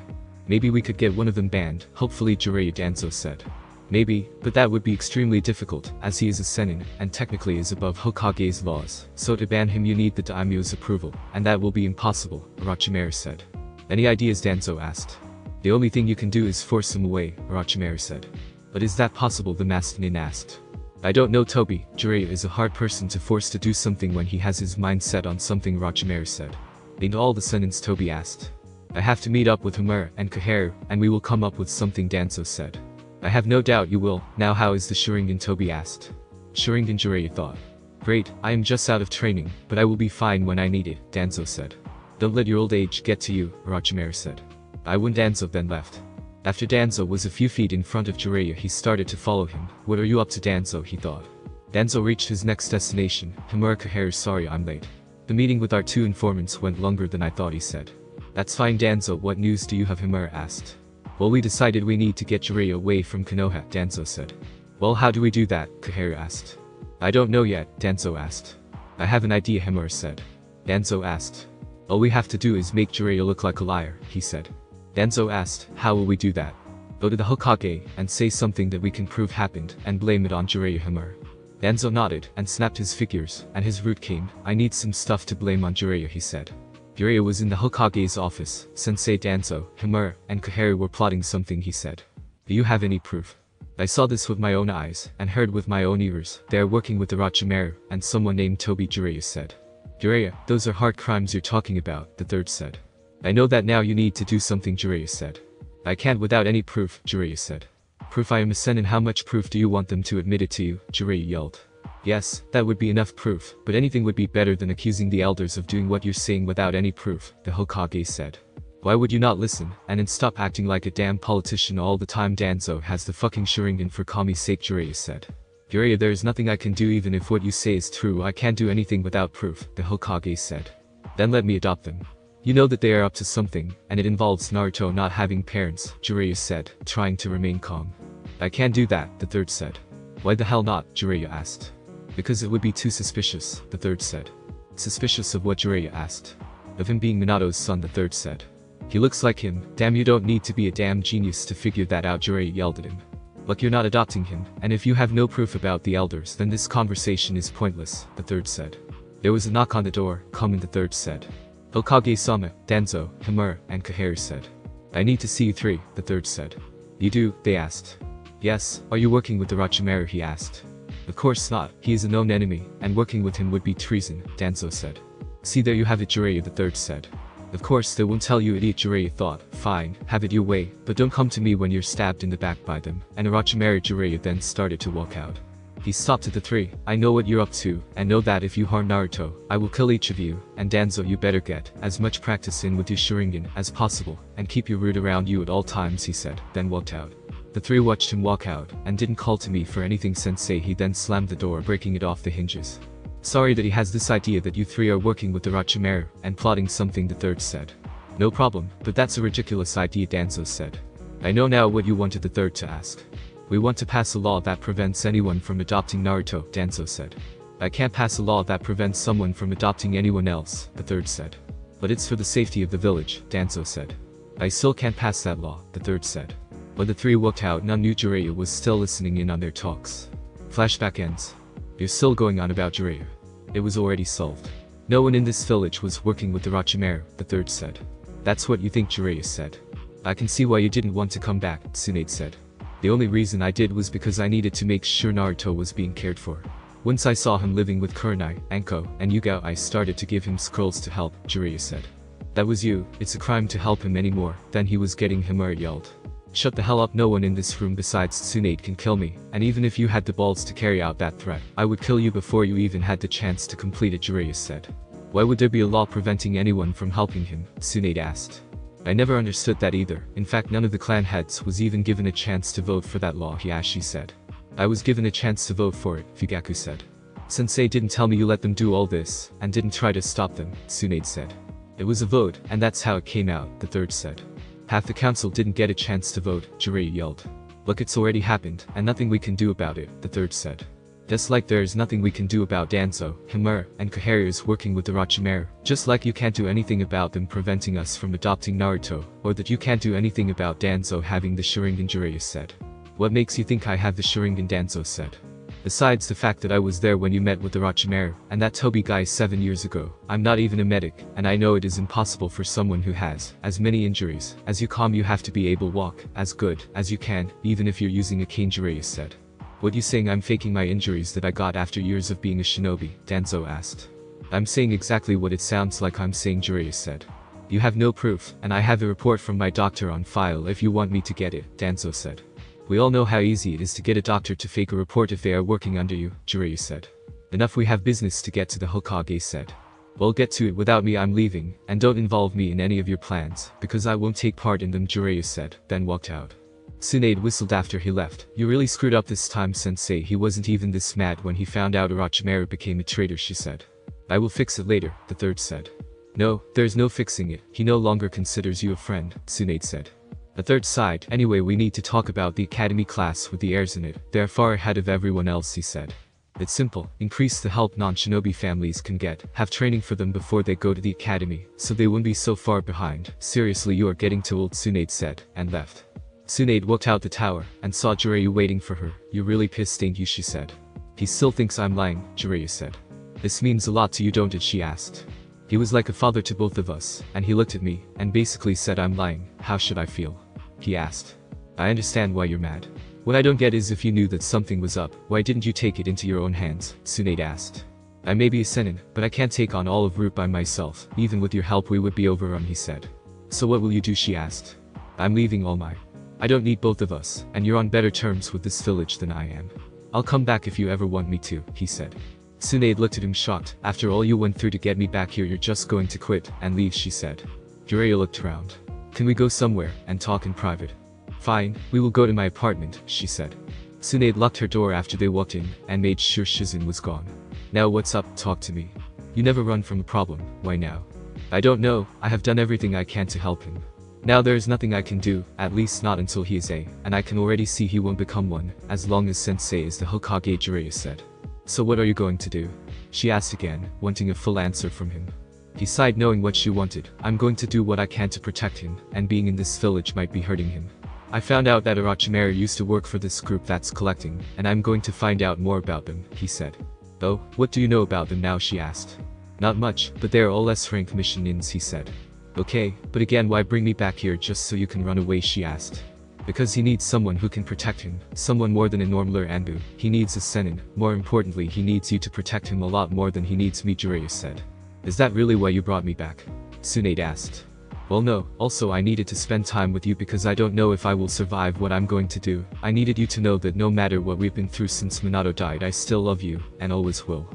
Maybe we could get one of them banned, hopefully, Jiraiya, Danzo said. Maybe, but that would be extremely difficult, as he is a Senin, and technically is above Hokage's laws. So to ban him you need the daimyo's approval, and that will be impossible, Orochimaru said. Any ideas? Danzo asked. The only thing you can do is force him away, Orochimaru said. But is that possible? The masked nin asked. I don't know Toby, Jiraiya is a hard person to force to do something when he has his mind set on something, Orochimaru said. In all the sentence Toby asked. I have to meet up with Homura and Koharu, and we will come up with something, Danzo said. I have no doubt you will. Now how is the Sharingan, Toby asked. Sharingan, Jiraiya thought. Great, I am just out of training, but I will be fine when I need it, Danzo said. Don't let your old age get to you, Orochimaru said. I won. Danzo then left. After Danzo was a few feet in front of Jiraiya, he started to follow him. What are you up to, Danzo, he thought. Danzo reached his next destination. Homura, Koharu, sorry I'm late. The meeting with our two informants went longer than I thought, he said. That's fine, Danzo, what news do you have, Homura asked. Well, we decided we need to get Jiraiya away from Konoha, Danzo said. Well, how do we do that, Koharu asked. I don't know yet, Danzo asked. I have an idea, Homura said. Danzo asked. All we have to do is make Jiraiya look like a liar, he said. Danzo asked, how will we do that? Go to the Hokage and say something that we can prove happened and blame it on Jiraiya, Homura. Danzo nodded and snapped his fingers, and his root came. I need some stuff to blame on Jiraiya, he said. Jiraiya was in the Hokage's office. Sensei Danzo, Homura, and Koharu were plotting something, he said. Do you have any proof? I saw this with my own eyes and heard with my own ears. They are working with Orochimaru and someone named Toby, Jiraiya said. Jiraiya, those are hard crimes you're talking about, the third said. I know that now, you need to do something, Jiraiya said. I can't without any proof, Jiraiya said. Proof? I am a Senin. How much proof do you want them to admit it to you? Jiraiya yelled. Yes, that would be enough proof, but anything would be better than accusing the elders of doing what you're saying without any proof, the Hokage said. Why would you not listen, and then stop acting like a damn politician all the time? Danzo has the fucking Sharingan, for Kami's sake, Jiraiya said. Jiraiya, there is nothing I can do even if what you say is true. I can't do anything without proof, the Hokage said. Then let me adopt them. You know that they are up to something, and it involves Naruto not having parents, Jiraiya said, trying to remain calm. I can't do that, the third said. Why the hell not? Jiraiya asked. Because it would be too suspicious, the third said. Suspicious of what? Jiraiya asked. Of him being Minato's son, the third said. He looks like him. Damn, you don't need to be a damn genius to figure that out, Jiraiya yelled at him. Look, you're not adopting him, and if you have no proof about the elders, then this conversation is pointless, the third said. There was a knock on the door. Come in, the third said. Hokage-sama, Danzo, Homura, and Koharu said. I need to see you three, the third said. You do? They asked. Yes. Are you working with Orochimaru? He asked. Of course not. He is a known enemy, and working with him would be treason, Danzo said. See, there you have it, Jiraiya, the third said. Of course they won't tell you, idiot, Jiraiya thought. Fine, have it your way, but don't come to me when you're stabbed in the back by them. And Orochimaru. Jiraiya then started to walk out. He stopped at the three. I know what you're up to, and know that if you harm Naruto, I will kill each of you, and Danzo, you better get as much practice in with your Sharingan as possible, and keep your root around you at all times, he said, then walked out. The three watched him walk out, and didn't call to me for anything, sensei. He then slammed the door, breaking it off the hinges. Sorry that he has this idea that you three are working with Orochimaru and plotting something, the third said. No problem, but that's a ridiculous idea, Danzo said. I know now what you wanted the third to ask. We want to pass a law that prevents anyone from adopting Naruto, Danzo said. I can't pass a law that prevents someone from adopting anyone else, the third said. But it's for the safety of the village, Danzo said. I still can't pass that law, the third said. When the three walked out, none knew Jiraiya was still listening in on their talks. Flashback ends. You're still going on about Jiraiya. It was already solved. No one in this village was working with Orochimaru, the third said. That's what you think, Jiraiya said. I can see why you didn't want to come back, Tsunade said. The only reason I did was because I needed to make sure Naruto was being cared for. Once I saw him living with Kurenai, Anko, and Yuga, I started to give him scrolls to help, Jiraiya said. That was you. It's a crime to help him anymore. Then he was getting Homura yelled. Shut the hell up, no one in this room besides Tsunade can kill me, and even if you had the balls to carry out that threat, I would kill you before you even had the chance to complete it, Jiraiya said. Why would there be a law preventing anyone from helping him? Tsunade asked. I never understood that either. In fact, none of the clan heads was even given a chance to vote for that law, Hiashi said. I was given a chance to vote for it, Fugaku said. Sensei didn't tell me you let them do all this, and didn't try to stop them, Tsunade said. It was a vote, and that's how it came out, the third said. Half the council didn't get a chance to vote, Jiraiya yelled. Look, it's already happened, and nothing we can do about it, the third said. Just like there is nothing we can do about Danzo, Homura, and Koharu working with Orochimaru. Just like you can't do anything about them preventing us from adopting Naruto, or that you can't do anything about Danzo having the Sharingan, Jiraiya said. What makes you think I have the Sharingan, Danzo said. Besides the fact that I was there when you met with Orochimaru, and that Toby guy 7 years ago, I'm not even a medic, and I know it is impossible for someone who has as many injuries as you. You have to be able to walk as good as you can, even if you're using a cane, Jiraiya said. What you saying I'm faking my injuries that I got after years of being a shinobi? Danzo asked. I'm saying exactly what it sounds like I'm saying, Jiraiya said. You have no proof, and I have a report from my doctor on file if you want me to get it, Danzo said. We all know how easy it is to get a doctor to fake a report if they are working under you, Jiraiya said. Enough, we have business to get to, the Hokage said. Well, get to it without me, I'm leaving, and don't involve me in any of your plans, because I won't take part in them, Jiraiya said, then walked out. Tsunade whistled after he left. You really screwed up this time, sensei. He wasn't even this mad when he found out Orochimaru became a traitor, she said. I will fix it later, the third said. No, there's no fixing it, he no longer considers you a friend, Tsunade said. The third sighed. Anyway, we need to talk about the academy class with the heirs in it. They're far ahead of everyone else, he said. It's simple, increase the help non-shinobi families can get, have training for them before they go to the academy, so they won't be so far behind. Seriously, you are getting too old, Tsunade said, and left. Tsunade walked out the tower, and saw Jiraiya waiting for her. You're really pissed, ain't you, she said. He still thinks I'm lying, Jiraiya said. This means a lot to you, don't it, she asked. He was like a father to both of us, and he looked at me, and basically said I'm lying. How should I feel? He asked. I understand why you're mad. What I don't get is if you knew that something was up, why didn't you take it into your own hands? Tsunade asked. I may be a senin, but I can't take on all of Root by myself. Even with your help we would be overrun, he said. So what will you do, she asked. I'm leaving All Might. I don't need both of us, and you're on better terms with this village than I am. I'll come back if you ever want me to, he said. Tsunade looked at him shocked. After all you went through to get me back here, you're just going to quit and leave, she said. Jiraiya looked around. Can we go somewhere and talk in private? Fine, we will go to my apartment, she said. Tsunade locked her door after they walked in, and made sure Shizun was gone. Now what's up, talk to me. You never run from a problem, why now? I don't know, I have done everything I can to help him. Now there is nothing I can do, at least not until he is a, and I can already see he won't become one, as long as Sensei is the Hokage, Jiraiya said. So what are you going to do? She asked again, wanting a full answer from him. He sighed, knowing what she wanted. I'm going to do what I can to protect him, and being in this village might be hurting him. I found out that Orochimaru used to work for this group that's collecting, and I'm going to find out more about them, he said. Oh, what do you know about them now, she asked. Not much, but they are all S-rank mission-ins, he said. Okay, but again, why bring me back here just so you can run away, she asked. Because he needs someone who can protect him, someone more than a normal Anbu. He needs a senin. More importantly, he needs you to protect him a lot more than he needs me, Jiraiya said. Is that really why you brought me back? Tsunade asked. Well, no, also I needed to spend time with you because I don't know if I will survive what I'm going to do. I needed you to know that no matter what we've been through since Minato died, I still love you, and always will.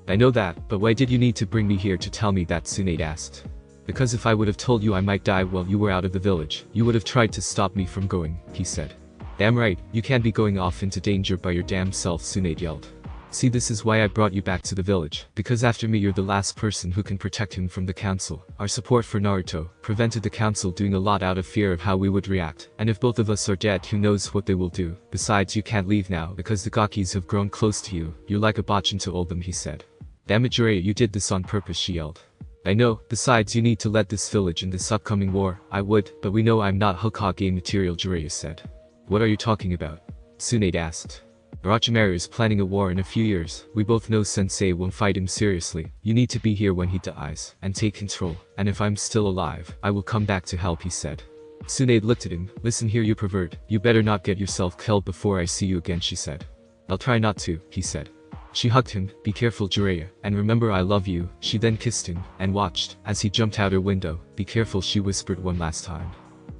I know that, but why did you need to bring me here to tell me that, Tsunade asked. Because if I would have told you I might die while you were out of the village, you would have tried to stop me from going, he said. Damn right, you can't be going off into danger by your damn self, Tsunade yelled. See, this is why I brought you back to the village, because after me you're the last person who can protect him from the council. Our support for Naruto prevented the council doing a lot out of fear of how we would react, and if both of us are dead, who knows what they will do. Besides, you can't leave now because the Gakis have grown close to you. You're like a bochin to all them, he said. Damn it, Jiraiya, you did this on purpose, she yelled. I know, besides you need to lead this village in this upcoming war. I would, but we know I'm not Hokage material, Jiraiya said. What are you talking about? Tsunade asked. Orochimaru is planning a war in a few years. We both know Sensei won't fight him seriously. You need to be here when he dies, and take control. And if I'm still alive, I will come back to help, he said. Tsunade looked at him. Listen here, you pervert. You better not get yourself killed before I see you again, she said. I'll try not to, he said. She hugged him. Be careful, Jiraiya, and remember I love you. She then kissed him, and watched, as he jumped out her window. Be careful, she whispered one last time.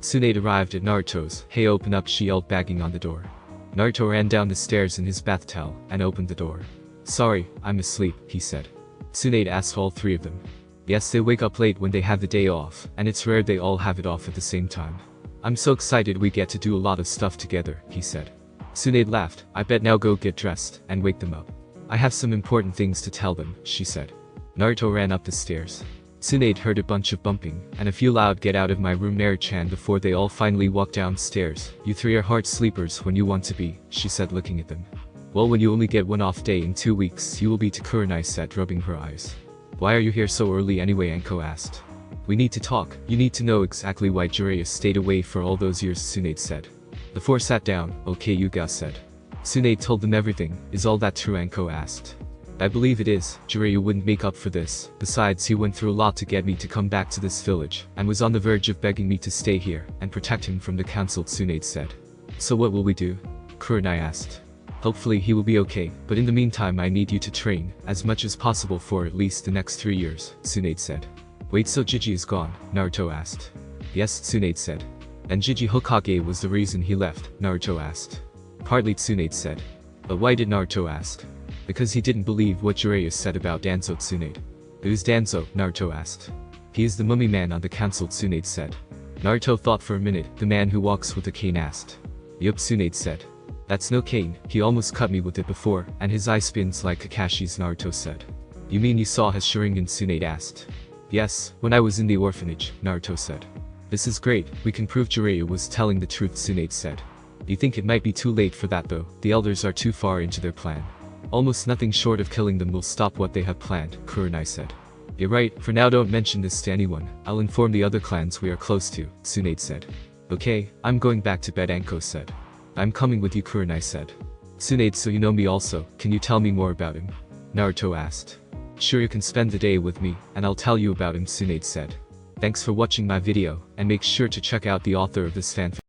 Tsunade arrived at Naruto's. Hey, open up, she yelled, banging on the door. Naruto ran down the stairs in his bath towel, and opened the door. Sorry, I'm asleep, he said. Tsunade asked all three of them. Yes, they wake up late when they have the day off, and it's rare they all have it off at the same time. I'm so excited we get to do a lot of stuff together, he said. Tsunade laughed. I bet now go get dressed, and wake them up. I have some important things to tell them, she said. Naruto ran up the stairs. Tsunade heard a bunch of bumping, and a few loud get out of my room Naru-chan before they all finally walked downstairs. You three are hard sleepers when you want to be, she said, looking at them. Well, when you only get one off day in 2 weeks, you will be, to Kurenai said, rubbing her eyes. Why are you here so early anyway, Anko asked. We need to talk. You need to know exactly why Jiraiya stayed away for all those years, Tsunade said. The four sat down. Okay, Yuga said. Tsunade told them everything. Is all that true, Anko asked. I believe it is. Jiraiya wouldn't make up for this. Besides, he went through a lot to get me to come back to this village, and was on the verge of begging me to stay here, and protect him from the council, Tsunade said. So what will we do? Kurenai asked. Hopefully he will be okay, but in the meantime I need you to train as much as possible for at least the next 3 years, Tsunade said. Wait, so Jiji is gone? Naruto asked. Yes, Tsunade said. And Jiji Hokage was the reason he left? Naruto asked. Partly, Tsunade said. But why did Naruto ask? Because he didn't believe what Jiraiya said about Danzo, Tsunade. Who's Danzo? Naruto asked. He is the mummy man on the council, Tsunade said. Naruto thought for a minute. The man who walks with a cane asked. Yup, Tsunade said. That's no cane, he almost cut me with it before, and his eye spins like Kakashi's, Naruto said. You mean you saw his Sharingan? Tsunade asked. Yes, when I was in the orphanage, Naruto said. This is great, we can prove Jiraiya was telling the truth, Tsunade said. You think it might be too late for that though, the elders are too far into their plan. Almost nothing short of killing them will stop what they have planned, Kurenai said. You're right, for now don't mention this to anyone, I'll inform the other clans we are close to, Tsunade said. Okay, I'm going back to bed, Anko said. I'm coming with you, Kurenai said. Tsunade, so you know me also, can you tell me more about him? Naruto asked. Sure, you can spend the day with me, and I'll tell you about him, Tsunade said. Thanks for watching my video, and make sure to check out the author of this fanfic.